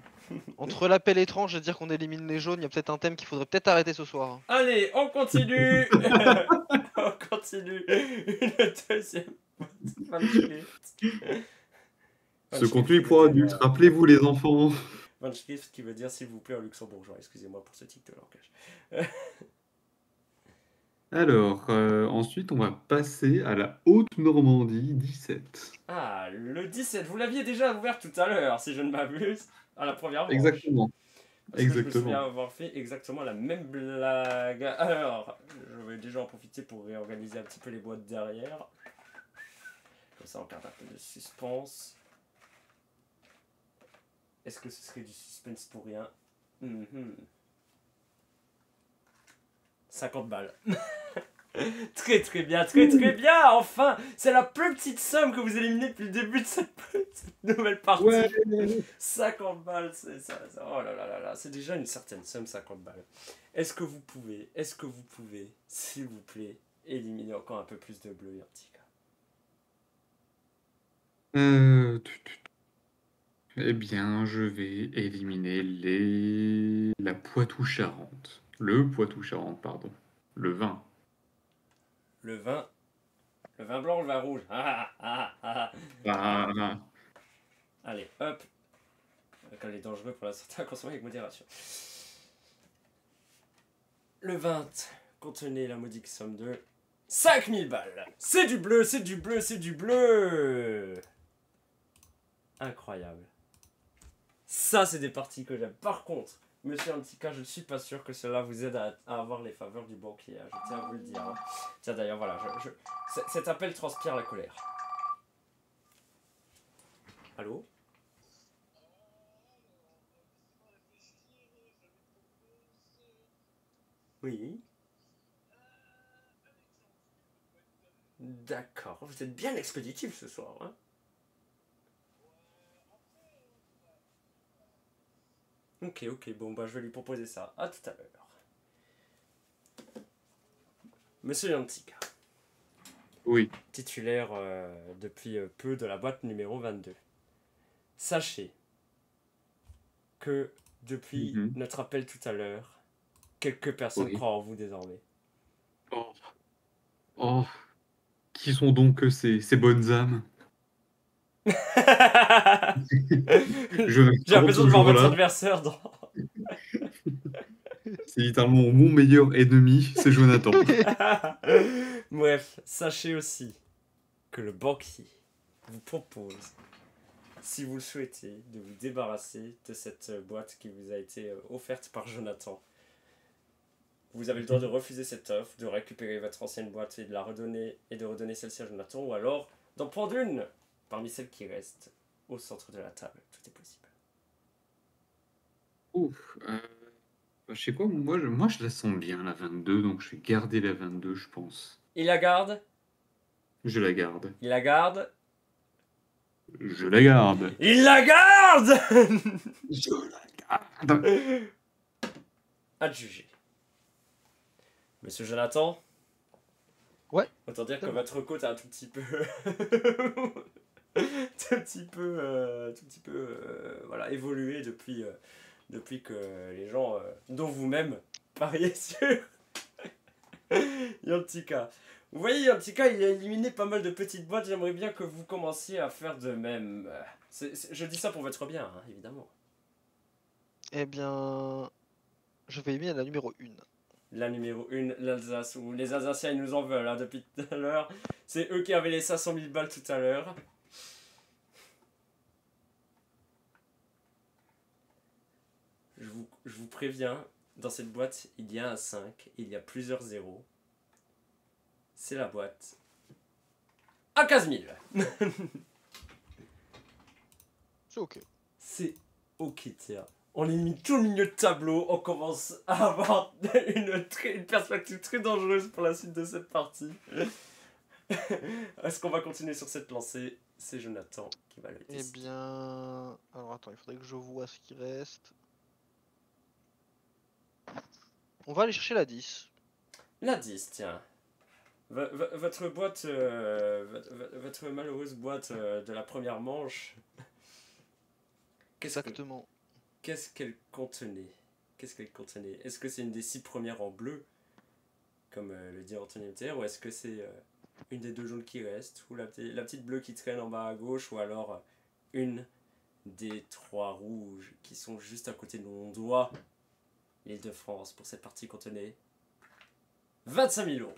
Entre l'appel étrange et dire qu'on élimine les jaunes, il y a peut-être un thème qu'il faudrait peut-être arrêter ce soir. Allez, on continue. On continue. Une deuxième boîte. Ce contenu est pour adultes. Rappelez-vous, les enfants. Van Schrift qui veut dire s'il vous plaît en luxembourgeois. Excusez-moi pour ce tic de langage. Alors, ensuite, on va passer à la Haute-Normandie 17. Ah, le 17, vous l'aviez déjà ouvert tout à l'heure, si je ne m'abuse, à la première manche. Exactement. Parce que je me Exactement. souviens avoir fait exactement la même blague. Alors, je vais déjà en profiter pour réorganiser un petit peu les boîtes derrière. Comme ça, on garde un peu de suspense. Est-ce que ce serait du suspense pour rien? 50 balles. Très très bien, très très bien, enfin. C'est la plus petite somme que vous éliminez depuis le début de cette nouvelle partie. Ouais. 50 balles, c'est ça, oh là là là là, c'est déjà une certaine somme, 50 balles. Est-ce que vous pouvez, s'il vous plaît, éliminer encore un peu plus de bleu, Yantika? Eh bien, je vais éliminer la Poitou-Charentes. Le Poitou-Charentes, pardon. Le vin. Le vin blanc ou le vin rouge? Ah, Allez, hop. Quand il est dangereux pour la santé à consommer avec modération. Le 20 contenait la modique somme de 5000 balles. C'est du bleu, c'est du bleu, c'est du bleu. Incroyable. Ça, c'est des parties que j'aime. Par contre, monsieur Yantika, je ne suis pas sûr que cela vous aide à avoir les faveurs du banquier. Je tiens à vous le dire. Hein. Tiens, d'ailleurs, voilà. Cet appel transpire la colère. Allô? Oui. D'accord. Vous êtes bien expéditif ce soir. Hein? Ok, bon, bah je vais lui proposer ça. À tout à l'heure. Monsieur Yantika. oui. Titulaire depuis peu de la boîte numéro 22. Sachez que depuis notre appel tout à l'heure, quelques personnes croient en vous désormais. Oh. Qui sont donc ces bonnes âmes? J'ai l'impression de voir votre adversaire dans... C'est littéralement mon meilleur ennemi, c'est Jonathan. Bref, sachez aussi que le banquier vous propose, si vous le souhaitez, de vous débarrasser de cette boîte qui vous a été offerte par Jonathan. Vous avez le droit de refuser cette offre, de récupérer votre ancienne boîte et de la redonner, et de redonner celle-ci à Jonathan, ou alors d'en prendre une parmi celles qui restent au centre de la table. Tout est possible. Ouf. Je sais quoi, moi je la sens bien, la 22, donc je vais garder la 22, je pense. Il la garde? Je la garde. Il la garde? Je la garde. Il la garde. Je la garde. À juger. Monsieur Jonathan, Ouais. Autant dire que Tellement. votre côte a un tout petit peu... voilà, évolué depuis que les gens, dont vous-même, pariez sur Yantika. Vous voyez, Yantika, il a éliminé pas mal de petites boîtes. J'aimerais bien que vous commenciez à faire de même. Je dis ça pour votre bien, hein, évidemment. Eh bien, je vais aimer la numéro 1. La numéro 1, l'Alsace, où les Alsaciens ils nous en veulent hein, depuis tout à l'heure. C'est eux qui avaient les 500 000 balles tout à l'heure. Je vous préviens, dans cette boîte, il y a un 5, il y a plusieurs zéros. C'est la boîte à 15 000. C'est ok. C'est ok, tiens. On élimine tout le milieu de tableau, on commence à avoir une perspective très dangereuse pour la suite de cette partie. Est-ce qu'on va continuer sur cette lancée? C'est Jonathan qui va le Eh décider. bien... Alors attends, il faudrait que je vois ce qui reste. On va aller chercher la 10. La 10, tiens. Votre boîte, votre malheureuse boîte de la première manche, Exactement. qu'est-ce qu'elle contenait? Est-ce que c'est une des 6 premières en bleu, comme le dit Anthony MTR, ou est-ce que c'est une des 2 jaunes qui restent, ou la petite bleue qui traîne en bas à gauche, ou alors une des 3 rouges qui sont juste à côté de mon doigt? L'Île-de-France, pour cette partie, contenait 25 000 euros.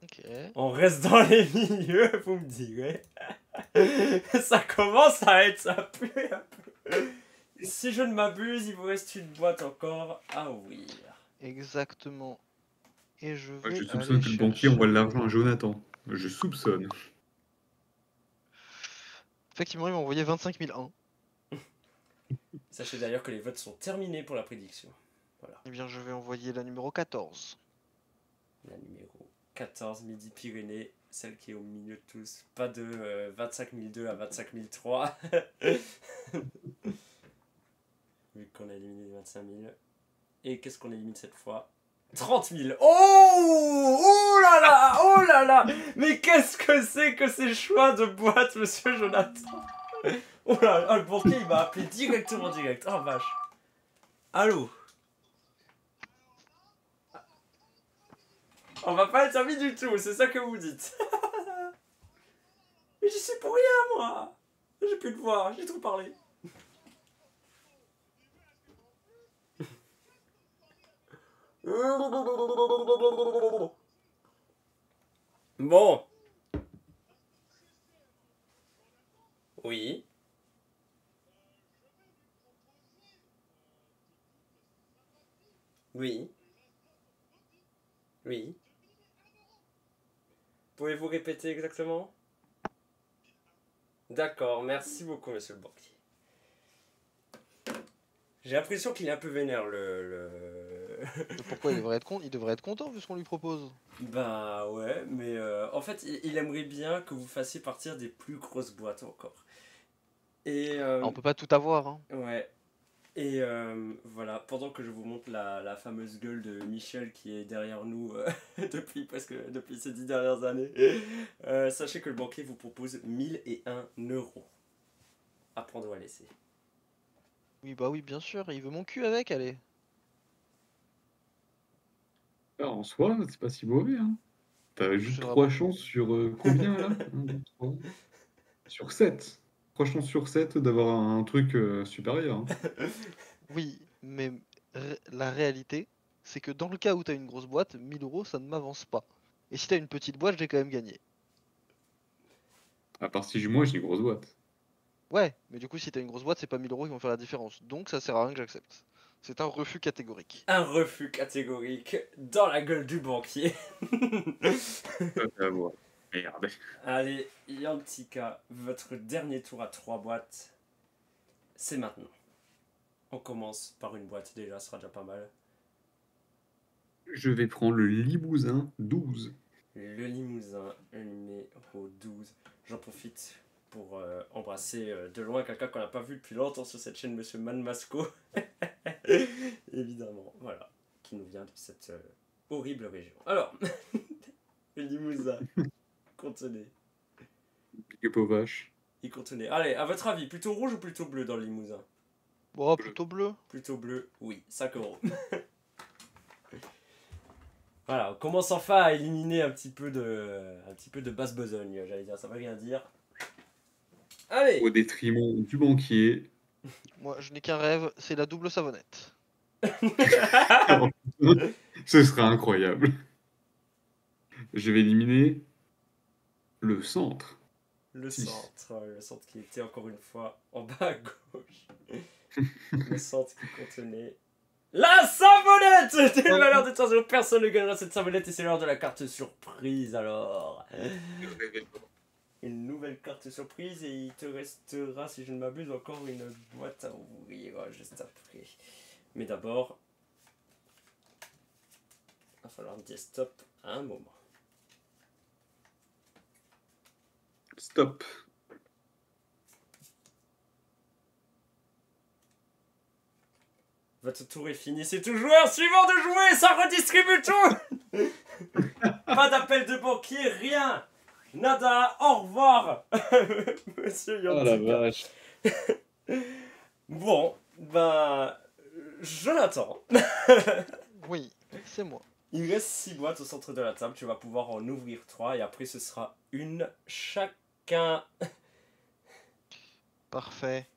Ok. On reste dans les milieux, vous me direz. Ça commence à être ça pue un peu. Si je ne m'abuse, il vous reste une boîte encore à ouvrir. Exactement. Et je Moi, vais je aller soupçonne que le banquier chercher... envoie de l'argent à Jonathan. Je soupçonne. Effectivement, il m'a envoyé 25 001. Sachez d'ailleurs que les votes sont terminés pour la prédiction. Voilà. Eh bien, je vais envoyer la numéro 14. La numéro 14, Midi-Pyrénées, celle qui est au milieu de tous. Pas de 25 002 à 25 003. Vu qu'on a éliminé les 25 000. Et qu'est-ce qu'on élimine cette fois? 30 000. Oh! Oh là là! Oh là là! Mais qu'est-ce que c'est que ces choix de boîte, monsieur Jonathan? Oh là là, le banquier il m'a appelé directement direct. Oh vache. Allô? On va pas être amis du tout, c'est ça que vous dites. Mais j'y suis pour rien, moi. J'ai plus de voix, j'ai trop parlé. Bon. Oui. Oui. Oui. Pouvez-vous répéter exactement? D'accord, merci beaucoup, monsieur le banquier. J'ai l'impression qu'il est un peu vénère, Pourquoi il devrait être content vu ce qu'on lui propose. Bah ouais, mais en fait, il aimerait bien que vous fassiez partir des plus grosses boîtes encore. Et Ah, on peut pas tout avoir, hein. ouais. Et voilà, pendant que je vous montre la fameuse gueule de Michel qui est derrière nous depuis ces 10 dernières années, sachez que le banquier vous propose 1001 euros à prendre ou à laisser. Oui, bah oui, bien sûr. Il veut mon cul avec, allez. Alors, en soi, c'est pas si mauvais, hein. T'as juste C'est 3 vraiment... chances sur combien là? 1, 2, 3. Sur 7. 3 chances sur 7 d'avoir un truc supérieur, hein. Oui, mais la réalité, c'est que dans le cas où t'as une grosse boîte, 1000 euros, ça ne m'avance pas. Et si t'as une petite boîte, j'ai quand même gagné. À part si moi j'ai une grosse boîte. Ouais, mais du coup, si t'as une grosse boîte, c'est pas 1000 euros qui vont faire la différence. Donc ça sert à rien que j'accepte. C'est un refus catégorique. Un refus catégorique dans la gueule du banquier. Voilà. Merde. Allez, Yantika, votre dernier tour à 3 boîtes, c'est maintenant. On commence par une boîte déjà, ce sera déjà pas mal. Je vais prendre le Limousin 12. Le Limousin, numéro 12. J'en profite pour embrasser de loin quelqu'un qu'on n'a pas vu depuis longtemps sur cette chaîne, Monsieur Manmasco. Évidemment, voilà. Qui nous vient de cette horrible région. Alors, le Limousin contenait. Big up aux vaches. Il contenait. Allez, à votre avis, plutôt rouge ou plutôt bleu dans le Limousin? Bon, plutôt bleu. Plutôt bleu, oui, 5 euros. Voilà, on commence enfin à éliminer un petit peu de basse besogne, j'allais dire, ça veut rien dire. Allez! Au détriment du banquier. Moi, je n'ai qu'un rêve, c'est la double savonnette. Ce sera incroyable. Je vais éliminer le centre. Le Six. centre qui était encore une fois en bas à gauche. Le centre qui contenait la savonnette. C'était une valeur de 3 euros. Personne ne gagnera cette savonnette et c'est l'heure de la carte surprise alors. Une nouvelle carte surprise et il te restera, si je ne m'abuse, encore une boîte à ouvrir juste après. Mais d'abord, il va falloir dire stop à un moment. Stop. Votre tour est fini, c'est au joueur suivant de jouer, ça redistribue tout. Pas d'appel de banquier, rien. Nada, au revoir. Monsieur Oh la Yantika. vache. Bon, ben... Jonathan. Oui, c'est moi. Il reste 6 boîtes au centre de la table, tu vas pouvoir en ouvrir 3 et après ce sera une chacun. Parfait.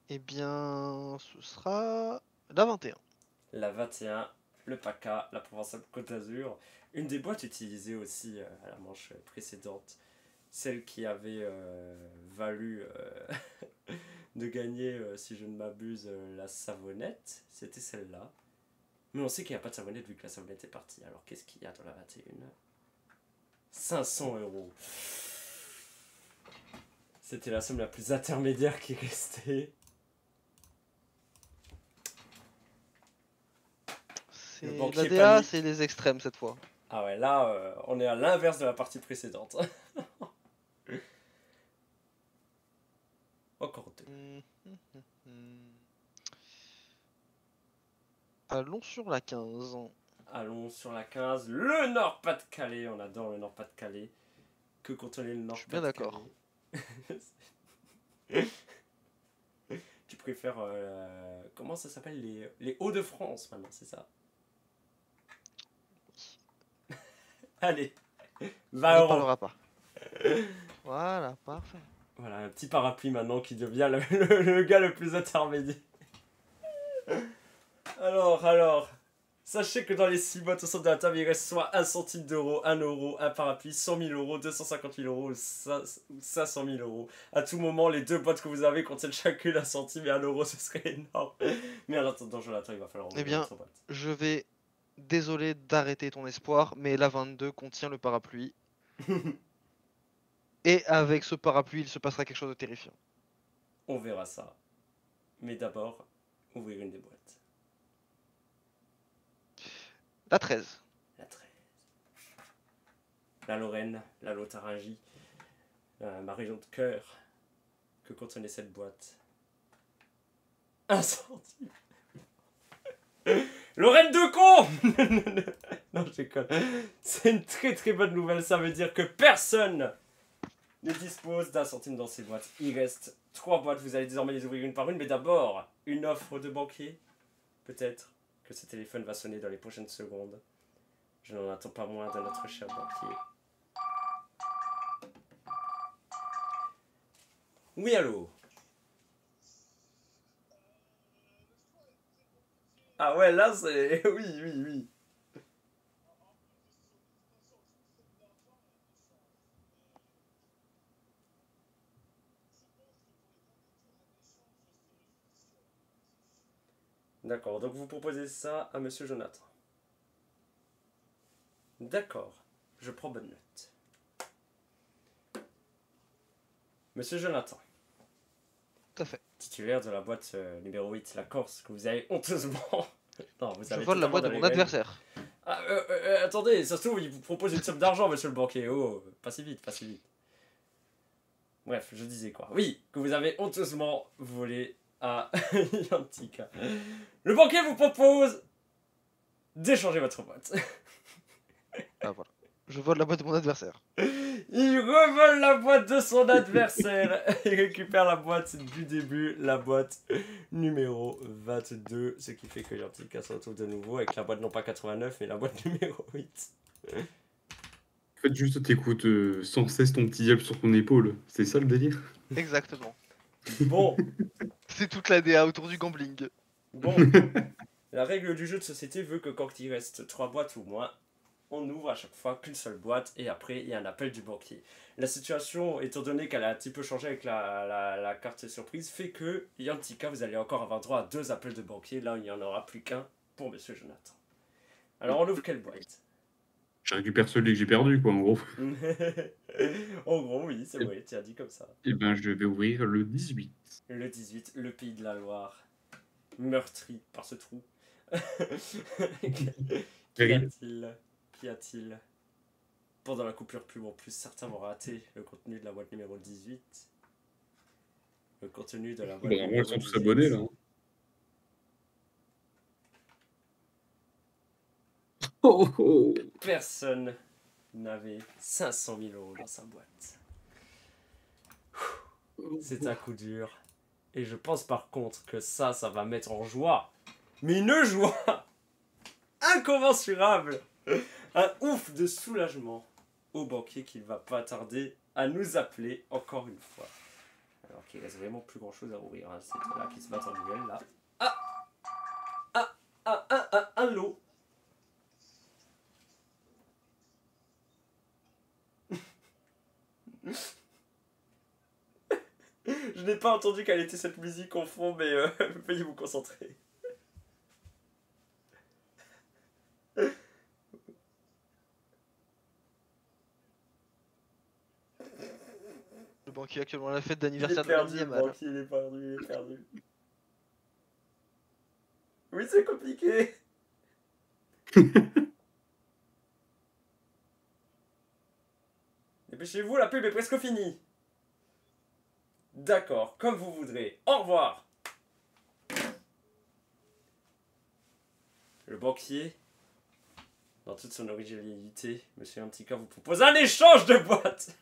Eh bien, ce sera la 21. La 21, le PACA, la Provençale Côte d'Azur. Une des boîtes utilisées aussi à la manche précédente. Celle qui avait valu de gagner, si je ne m'abuse, la savonnette. C'était celle-là. Mais on sait qu'il n'y a pas de savonnette vu que la savonnette est partie. Alors qu'est-ce qu'il y a dans la 21? 500 euros. C'était la somme la plus intermédiaire qui restait. Le C'est banquier l'ADA, panique. c'est les extrêmes cette fois. Ah ouais, là, on est à l'inverse de la partie précédente. Encore deux. Allons sur la 15. Allons sur la 15. Le Nord-Pas-de-Calais. On adore le Nord-Pas-de-Calais. Que contenait le suis bien Nord-Pas-de-Calais? d'accord. Tu préfères... comment ça s'appelle? Les Hauts-de-France maintenant, c'est ça? Allez. On 20 ne euros. parlera pas. Voilà, parfait. Voilà, un petit parapluie maintenant qui devient le gars le plus intermédiaire. Alors, sachez que dans les 6 boîtes au centre de la table, il reste soit 1 centime d'euro, 1 euro, un parapluie, 100 000 euros, 250 000 euros ou 500 000 euros. À tout moment, les 2 boîtes que vous avez contiennent chacune 1 centime et 1 euro, ce serait énorme. Mais en attendant, Jonathan, il va falloir ouvrir bien, notre boîte. Je vais... Désolé d'arrêter ton espoir, mais la 22 contient le parapluie. Et avec ce parapluie, il se passera quelque chose de terrifiant. On verra ça. Mais d'abord, ouvrir une des boîtes. La 13. La 13. La Lorraine, la Lotharingie, ma région de cœur. Que contenait cette boîte? 1 centime. Lorraine de con. Non, je déconne. C'est une très très bonne nouvelle. Ça veut dire que personne ne dispose d'1 centime dans ces boîtes. Il reste 3 boîtes. Vous allez désormais les ouvrir une par une. Mais d'abord, une offre de banquier. Peut-être que ce téléphone va sonner dans les prochaines secondes. Je n'en attends pas moins de notre cher banquier. Oui, allô? Ah ouais, là c'est... Oui. D'accord, donc vous proposez ça à Monsieur Jonathan. D'accord, je prends bonne note. Monsieur Jonathan. Tout à fait. Titulaire de la boîte numéro 8, la Corse, que vous avez honteusement... Non, vous Je avez vole la totalement boîte de mon dénigré. adversaire. Ah, attendez, ça se trouve, il vous propose une somme d'argent, monsieur le banquier. Oh, pas si vite, pas si vite. Bref, je disais quoi? Oui, que vous avez honteusement volé à Yantika. Le banquier vous propose d'échanger votre boîte. Bah voilà. Je vole la boîte de mon adversaire. Il revole la boîte de son adversaire. Il récupère la boîte du début, la boîte numéro 22. Ce qui fait que Yantika se retrouve de nouveau avec la boîte non pas 89, mais la boîte numéro 8. En fait, juste t'écoutes sans cesse ton petit diable sur ton épaule. C'est ça le délire? Exactement. Bon, C'est toute la DA autour du gambling. bon. La règle du jeu de société veut que quand il reste 3 boîtes ou moins, on ouvre à chaque fois qu'une seule boîte et après il y a un appel du banquier. La situation, étant donné qu'elle a un petit peu changé avec la carte surprise, fait que Yantika, vous allez encore avoir droit à 2 appels de banquier. Là, il n'y en aura plus qu'un pour Monsieur Jonathan. Alors, on ouvre quelle boîte? Je récupère celui que j'ai perdu, quoi, en gros. En gros, oui, c'est vrai, tu as dit comme ça. Et ben, je vais ouvrir le 18. Le 18, le pays de la Loire, meurtri par ce trou. Qu'y a-t-il? Qu'y a-t-il? Pendant la coupure pub, en plus, certains vont rater le contenu de la boîte numéro 18. Le contenu de la boîte Bon, moi, numéro ils sont tous 18. abonnés, là. Oh, oh. Personne n'avait 500 000 euros dans sa boîte. C'est un coup dur. Et je pense par contre que ça va mettre en joie. Mais une joie incommensurable. Un ouf de soulagement au banquier qui ne va pas tarder à nous appeler encore une fois. Alors qu'il reste vraiment plus grand chose à ouvrir. Hein. C'est là qui se battent en duel là. Un lot. Je n'ai pas entendu quelle était cette musique en fond, mais veuillez vous concentrer. Le banquier est actuellement à la fête d'anniversaire de perdu, le Yamal. banquier, il est perdu, il est perdu. Oui, c'est compliqué. Dépêchez-vous, la pub est presque finie. D'accord, comme vous voudrez. Au revoir. Le banquier, dans toute son originalité, Monsieur Antika vous propose un échange de boîtes.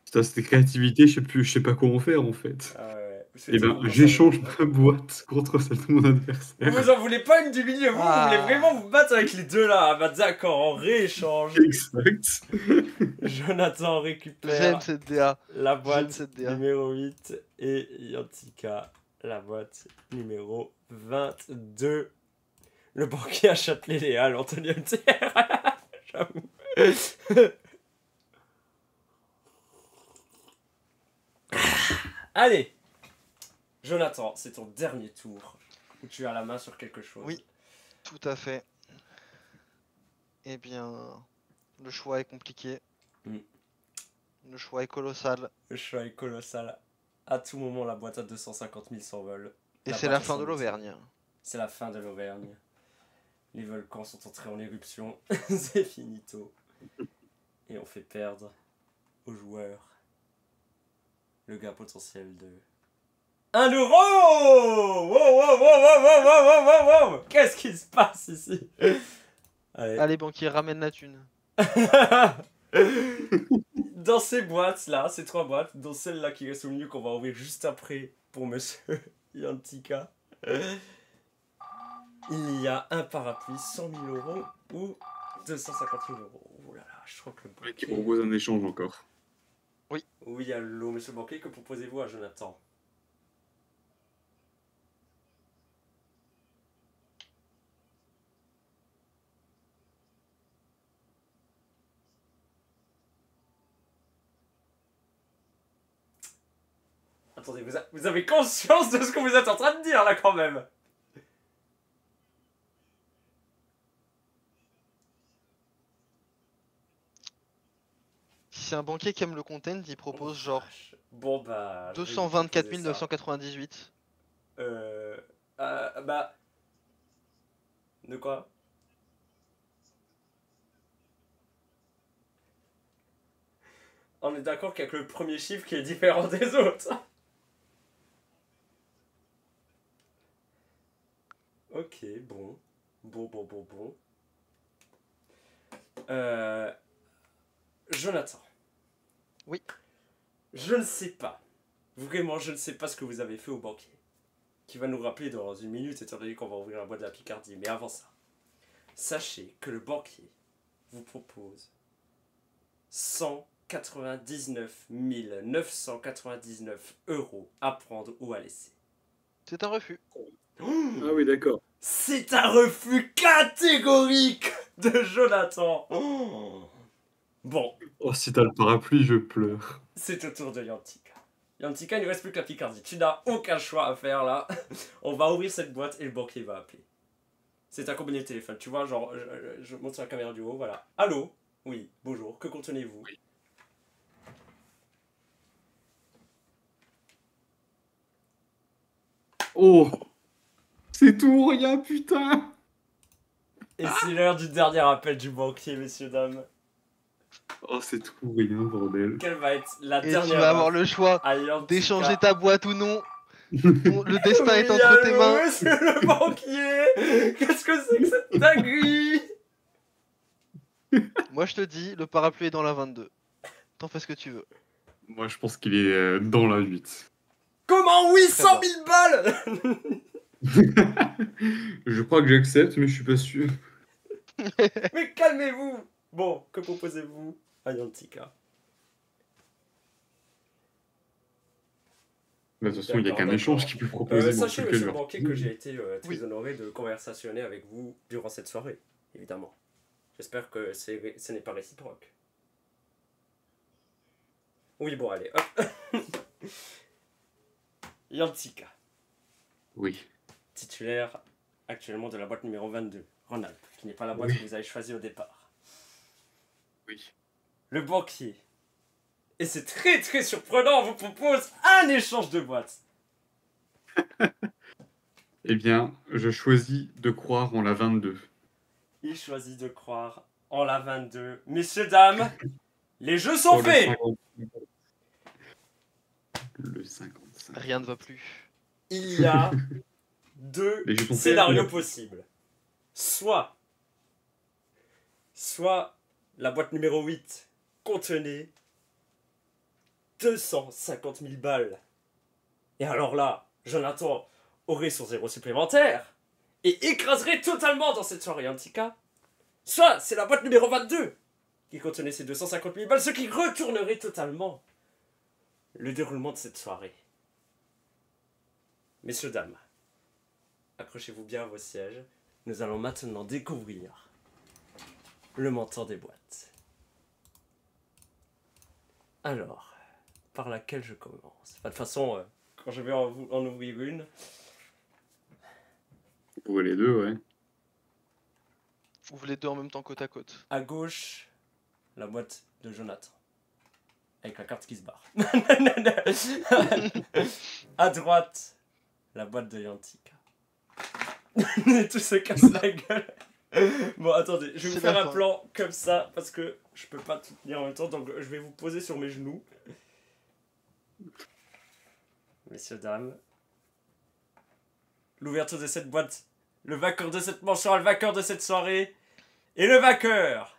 Putain, c'était créativité, je sais pas comment faire, en fait. Ah ouais. Et ben, j'échange ma boîte contre celle de mon adversaire. Vous en voulez pas une du milieu, vous voulez vraiment vous battre avec les deux là. Ah bah d'accord, en rééchange. Exact. Jonathan récupère J'aime cette DA. la boîte cette DA. numéro 8 et Yantika la boîte numéro 22. Le banquier à Châtelet-Léal, Anthony MTR. J'avoue. Allez, Jonathan, c'est ton dernier tour où tu as la main sur quelque chose. Oui. Tout à fait. Eh bien, le choix est compliqué. Mm. Le choix est colossal. Le choix est colossal. À tout moment, la boîte à 250 000 s'envole. Et c'est la fin de l'Auvergne. C'est la fin de l'Auvergne. Les volcans sont entrés en éruption. C'est finito. Et on fait perdre aux joueurs le gain potentiel de 1 euro. Wow, wow, wow, wow, wow, wow, wow, wow. Qu'est-ce qui se passe ici? Allez, banquier, ramène la thune. Dans ces boîtes là, ces 3 boîtes, dont celle-là qui reste au milieu qu'on va ouvrir juste après pour Monsieur Yantika, il y a un parapluie, 100 000 euros ou 250 000 euros. Oh là là, je crois que le banquier... Qui propose un échange encore. Oui, allô, Monsieur le banquier, que proposez-vous à Jonathan? Attendez, vous avez conscience de ce que vous êtes en train de dire là quand même? Si c'est un banquier qui aime le content, il propose genre Bon bah... 224 998. Bah... De quoi? On est d'accord qu'il y a que le premier chiffre qui est différent des autres. Ok, bon. Bon. Jonathan. Oui. Je ne sais pas. Vraiment, je ne sais pas ce que vous avez fait au banquier. Qui va nous rappeler dans une minute, étant donné qu'on va ouvrir la boîte de la Picardie. Mais avant ça, sachez que le banquier vous propose 199 999 € à prendre ou à laisser. C'est un refus. Ah oui, d'accord. C'est un refus catégorique de Jonathan. Bon, Oh, si t'as le parapluie, je pleure. c'est au tour de Yantika. Yantika, il ne reste plus que la Picardie. Tu n'as aucun choix à faire là. On va ouvrir cette boîte et le banquier va appeler. C'est un combiné de téléphone. Tu vois, genre, je monte sur la caméra du haut, voilà. Allô? Oui, bonjour. Que contenez-vous? Oh, c'est tout ou rien, putain. Et c'est l'heure du dernier appel du banquier, messieurs, dames. Oh, c'est tout ou rien, bordel. Quelle va être la Et tu dernière vas avoir offre le choix à Yantika? d'échanger ta boîte ou non. Le destin est Oui, entre tes allô, mains. monsieur le banquier. Qu'est-ce que c'est que cette dinguerie? Moi je te dis, le parapluie est dans la 22. T'en fais ce que tu veux. Moi, je pense qu'il est dans la 8. Comment 800 000 balles? Je crois que j'accepte, mais je suis pas sûr. Mais calmez-vous. Bon, que proposez-vous à Yantika? Mais de toute façon, il n'y a D'accord, qu'un échange qui peut proposer. bon, Sachez, c'est monsieur le que banquier, que j'ai été très Oui. honoré de conversationner avec vous durant cette soirée, évidemment. J'espère que ce n'est pas réciproque. Oui, bon, allez, hop. Yantika, Oui. titulaire actuellement de la boîte numéro 22, Ronald, qui n'est pas la boîte Oui. que vous avez choisie au départ. Oui. Le banquier, et c'est très très surprenant, vous propose un échange de boîtes. Eh bien, je choisis de croire en la 22. Il choisit de croire en la 22. Messieurs, dames, les jeux sont Pour le faits. 55. Le 55. Rien ne va plus. Il y a deux Les jeux sont faits, scénarios là. possibles. Soit la boîte numéro 8 contenait 250 000 balles. Et alors là, Jonathan aurait son zéro supplémentaire et écraserait totalement dans cette soirée Antica. Soit c'est la boîte numéro 22 qui contenait ces 250 000 balles, ce qui retournerait totalement le déroulement de cette soirée. Messieurs, dames, accrochez-vous bien à vos sièges. Nous allons maintenant découvrir le montant des boîtes. Alors, par laquelle je commence? Enfin, de toute façon, quand je vais en ouvrir une, Vous voulez les deux, ouais. Ouvre les deux en même temps côte à côte. à gauche, la boîte de Jonathan. Avec la carte qui se barre. À droite, la boîte de Yantika. Tout se casse la gueule. Bon, attendez, je vais vous C'est faire la un fin. plan comme ça parce que je peux pas tout tenir en même temps, donc je vais vous poser sur mes genoux. Messieurs, dames, l'ouverture de cette boîte, le vainqueur de cette manche sera le vainqueur de cette soirée, et le vainqueur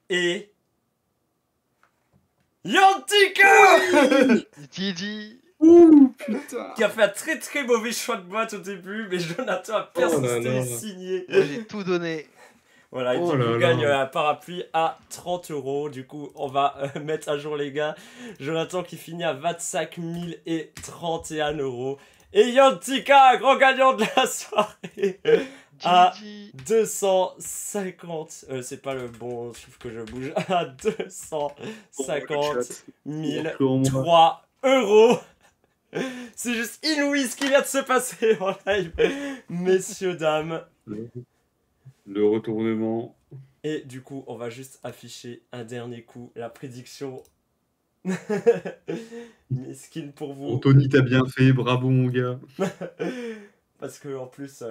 est Yantika Didi. Ouh, putain. qui a fait un très très mauvais choix de boîte au début, mais Jonathan a persisté là et là. signé. Moi j'ai tout donné. Voilà, il Oh dit là qu'il là. gagne un parapluie à 30 €. Du coup, on va mettre à jour les gars. Jonathan qui finit à 25 031 €. Et Yantika, grand gagnant de la soirée, à Didi. 250. C'est pas le bon chiffre que je bouge. À 250 003 €. C'est juste inouï ce qui vient de se passer en live. Messieurs, dames. Le retournement. Et du coup, on va juste afficher un dernier coup, la prédiction. Mesquine pour vous. Anthony, t'as bien fait, bravo mon gars. Parce que en plus, oh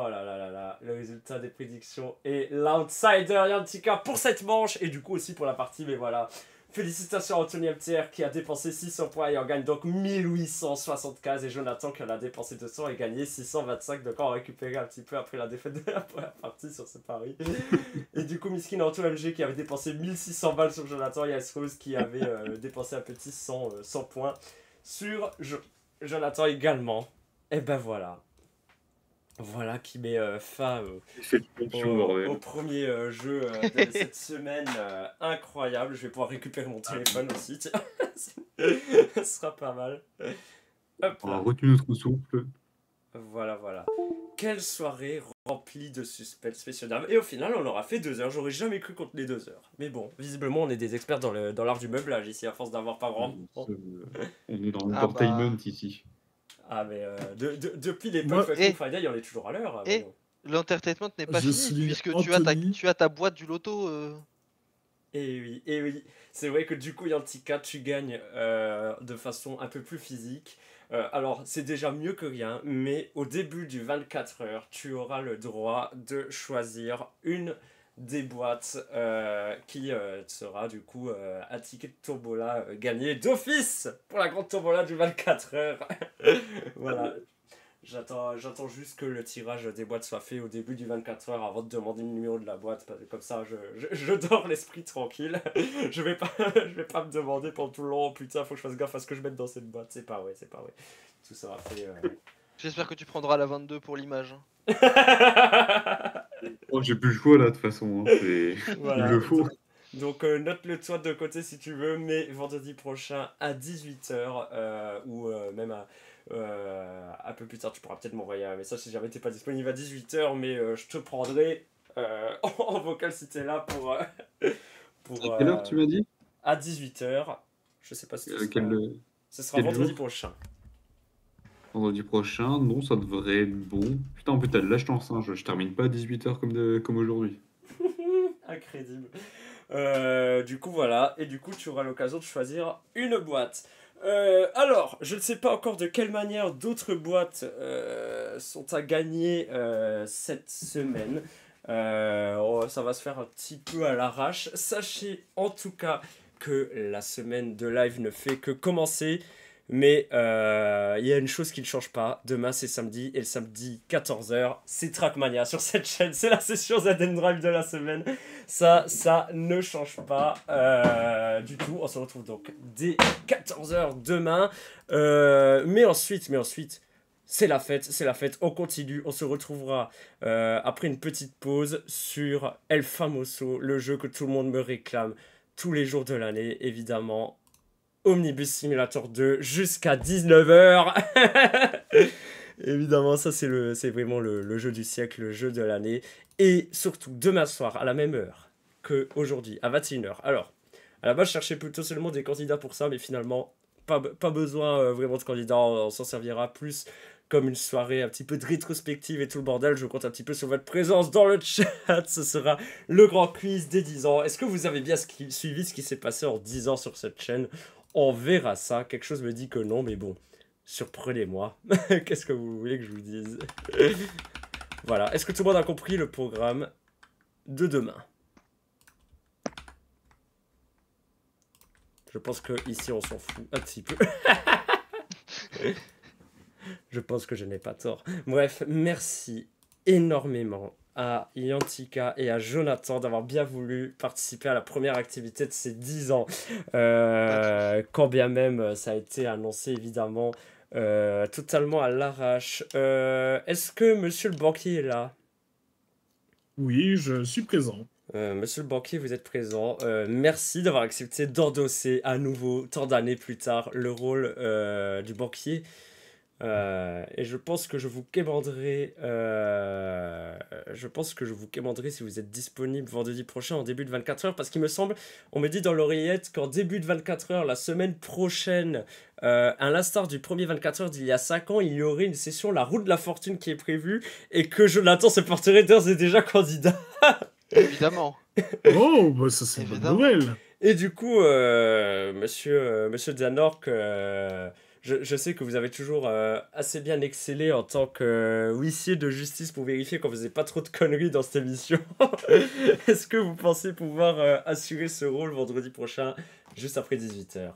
là là là là, le résultat des prédictions est l'outsider Yantika pour cette manche et du coup aussi pour la partie. Mais voilà, Félicitations à Anthony MTR qui a dépensé 600 points et en gagne donc 1875. Et Jonathan qui en a dépensé 200 et gagné 625. Donc on a récupéré un petit peu après la défaite de la première partie sur ce pari. Et du coup, Miskin Anto MG qui avait dépensé 1600 balles sur Jonathan. Yas Rose qui avait dépensé un petit 100 points sur Jonathan également. Et ben voilà. Voilà qui met fin au premier jeu de cette semaine incroyable. Je vais pouvoir récupérer mon téléphone aussi. Tiens. Ce sera pas mal. Hop On a là. retenu notre souffle. Voilà, voilà. Quelle soirée remplie de suspense, messieurs dames. Et au final, on aura fait 2 heures. J'aurais jamais cru compter les 2 heures. Mais bon, visiblement, on est des experts dans l'art du meublage ici, à force d'avoir pas grand. On est dans le Ah entertainment ici. Ah, mais depuis l'époque Moi- Fucking Friday, on est toujours à l'heure. Et- Manon. L'entertainment n'est pas Je fini, suis puisque Anthony. tu as ta boîte du loto. Et oui. C'est vrai que du coup, Yantika, tu gagnes de façon un peu plus physique. Alors, c'est déjà mieux que rien, mais au début du 24 heures, tu auras le droit de choisir une des boîtes qui sera du coup un ticket de tombola gagné d'office pour la grande tombola du 24 heures. Voilà. J'attends juste que le tirage des boîtes soit fait au début du 24 heures avant de demander le numéro de la boîte. Parce que comme ça, je dors l'esprit tranquille. je vais pas me demander pendant tout le long, oh, putain, faut que je fasse gaffe à ce que je mette dans cette boîte. C'est pas vrai. Tout sera fait. J'espère que tu prendras la 22 pour l'image. Oh, j'ai plus le choix là de toute façon. Hein. Voilà. Il le faut. Donc note-le toi de côté si tu veux, mais vendredi prochain à 18h ou même un peu plus tard, tu pourras peut-être m'envoyer un message si jamais t'es pas disponible à 18h, mais je te prendrai en vocal si t'es là pour... À quelle heure tu m'as dit? À 18h, je sais pas si ce sera quel vendredi jour prochain. Vendredi prochain, non, ça devrait être bon. Putain, en plus, t'as de la chance, hein. Je termine pas à 18h comme aujourd'hui. Incroyable. Du coup, voilà. Et du coup, tu auras l'occasion de choisir une boîte. Alors, je ne sais pas encore de quelle manière d'autres boîtes sont à gagner cette semaine. Ça va se faire un petit peu à l'arrache. Sachez en tout cas que la semaine de live ne fait que commencer. Mais il y a une chose qui ne change pas. Demain c'est samedi et le samedi 14h c'est Trackmania sur cette chaîne. C'est la session ZN Drive de la semaine. Ça ne change pas du tout. On se retrouve donc dès 14h demain. Mais ensuite c'est la fête. On continue. On se retrouvera après une petite pause sur El Famoso, le jeu que tout le monde me réclame tous les jours de l'année évidemment. Omnibus Simulator 2 jusqu'à 19h. Évidemment, ça c'est vraiment le jeu du siècle, le jeu de l'année. Et surtout, demain soir, à la même heure qu'aujourd'hui, à 21h. Alors, à la base, je cherchais plutôt seulement des candidats pour ça, mais finalement, pas besoin vraiment de candidats. On s'en servira plus comme une soirée un petit peu de rétrospective et tout le bordel. Je compte un petit peu sur votre présence dans le chat. Ce sera le grand quiz des 10 ans. Est-ce que vous avez bien suivi ce qui s'est passé en 10 ans sur cette chaîne ? On verra ça. Quelque chose me dit que non, mais bon, surprenez-moi. Qu'est-ce que vous voulez que je vous dise? Voilà. Est-ce que tout le monde a compris le programme de demain? Je pense que ici on s'en fout un petit peu. Je pense que je n'ai pas tort. Bref, merci énormément à Yantika et à Jonathan d'avoir bien voulu participer à la première activité de ces 10 ans. Quand bien même ça a été annoncé évidemment totalement à l'arrache. Est-ce que monsieur le banquier est là? Oui, je suis présent. Monsieur le banquier, vous êtes présent. Merci d'avoir accepté d'endosser à nouveau, tant d'années plus tard, le rôle du banquier. Et je pense que je vous quémanderai si vous êtes disponible vendredi prochain en début de 24 heures, parce qu'il me semble, on me dit dans l'oreillette qu'en début de 24 heures, la semaine prochaine, à l'instar du premier 24 heures d'il y a 5 ans, il y aurait une session La Roue de la Fortune qui est prévue et que Jonathan se porterait d'ores et déjà candidat. Évidemment. Oh, bah ça c'est une bonne Évidemment. nouvelle. Et du coup, monsieur Zanork, je sais que vous avez toujours assez bien excellé en tant que huissier de justice pour vérifier qu'on faisait pas trop de conneries dans cette émission. Est-ce que vous pensez pouvoir assurer ce rôle vendredi prochain? juste après 18h.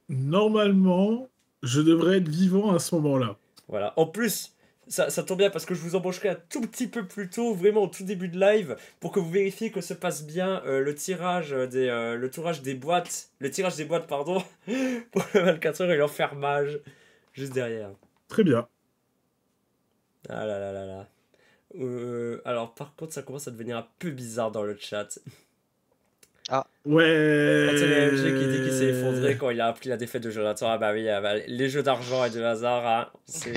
Normalement, je devrais être vivant à ce moment-là. Voilà. En plus, ça tombe bien parce que je vous embaucherai un tout petit peu plus tôt, vraiment au tout début de live, pour que vous vérifiez que se passe bien le tirage des boîtes, pardon, pour le 24 heures et l'enfermage juste derrière. Très bien. Ah là là là là. Alors par contre, ça commence à devenir un peu bizarre dans le chat. Ouais. Ah, c'est le MG qui dit qu'il s'est effondré quand il a appris la défaite de Jonathan. Ah bah oui, les jeux d'argent et de hasard, hein, c'est...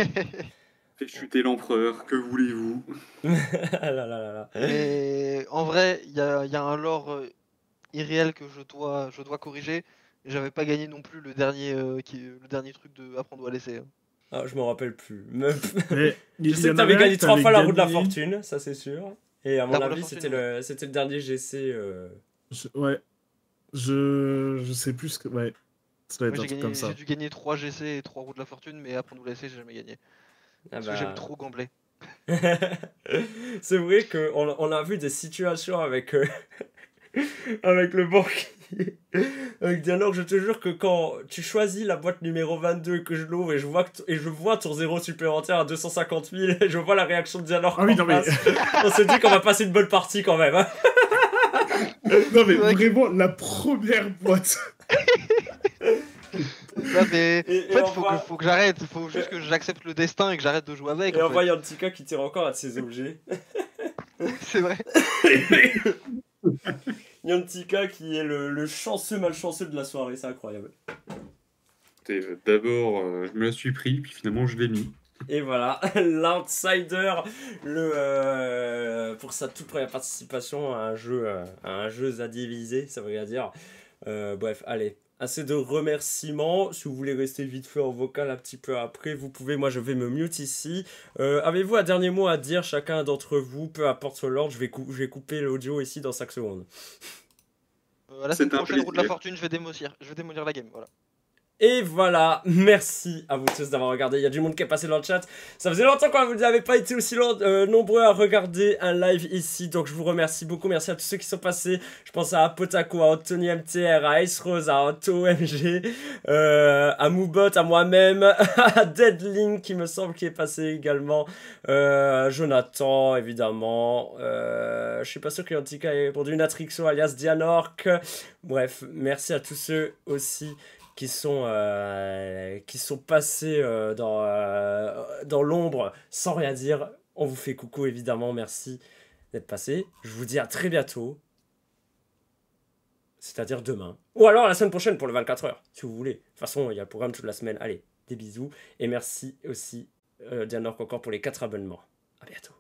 Fait chuter l'empereur, que voulez-vous? Ah là là là là. Mais en vrai, il y a un lore irréel que je dois corriger. J'avais pas gagné non plus le dernier truc de apprendre ou à laisser. Hein. Ah, je m'en rappelle plus. Mais Mais je il sais y que en t'avais avait un gagné que 3 fois la roue de la gagné. fortune, ça c'est sûr. Et à mon La roue de la avis, fortune, c'était le dernier GC. Ouais. Je sais plus ce que. Ouais. Ça doit être Moi un truc comme ça. j'ai dû gagner 3 GC et 3 roues de la fortune, mais apprendre ou à laisser, j'ai jamais gagné. Ah Parce que j'aime trop gambler. C'est vrai qu'on a vu des situations avec, avec le banquier. Avec Dianor, je te jure que quand tu choisis la boîte numéro 22 et que je l'ouvre et je vois ton zéro supplémentaire à 250 000 et je vois la réaction de Dianor. Ah oui, non mais. On se dit qu'on va passer une bonne partie quand même. Hein. Non mais Ouais. vraiment, la première boîte. Non, mais Et en fait, on voit- faut que j'arrête. Faut juste que j'accepte le destin et que j'arrête de jouer avec. Et en on fait. voit Yantika qui tire encore à de ses objets. C'est vrai. Yantika qui est le chanceux malchanceux de la soirée, c'est incroyable. Écoutez, d'abord, je me la suis pris, puis finalement, je l'ai mis. Et voilà, l'outsider, pour sa toute première participation à un jeu Zadivisé, ça veut dire. Bref, allez, assez de remerciements. Si vous voulez rester vite fait en vocal un petit peu après, vous pouvez. Moi, je vais me mute ici. Avez-vous un dernier mot à dire, chacun d'entre vous, peu importe l'ordre, je vais couper l'audio ici dans 5 secondes. La semaine C'est un prochaine, roue de la plaisir. fortune, je vais démolir la game. Voilà. Et voilà, merci à vous tous d'avoir regardé. Il y a du monde qui est passé dans le chat. Ça faisait longtemps que vous n'avez pas été aussi nombreux à regarder un live ici. Donc je vous remercie beaucoup. Merci à tous ceux qui sont passés. Je pense à Potaco, à Anthony MTR, à Ice Rose, à Otto MG, à Moubot, à moi-même, à Deadling qui me semble qui est passé également. Jonathan, évidemment. Je suis pas sûr que Yantika ait répondu. Natrixo alias Dianork. Bref, merci à tous ceux aussi qui sont passés dans l'ombre sans rien dire. On vous fait coucou évidemment, merci d'être passé. Je vous dis à très bientôt. C'est-à-dire demain. Ou alors la semaine prochaine pour le 24 heures, si vous voulez. De toute façon, il y a le programme toute la semaine. Allez, des bisous. Et merci aussi Dianor encore pour les 4 abonnements. À bientôt.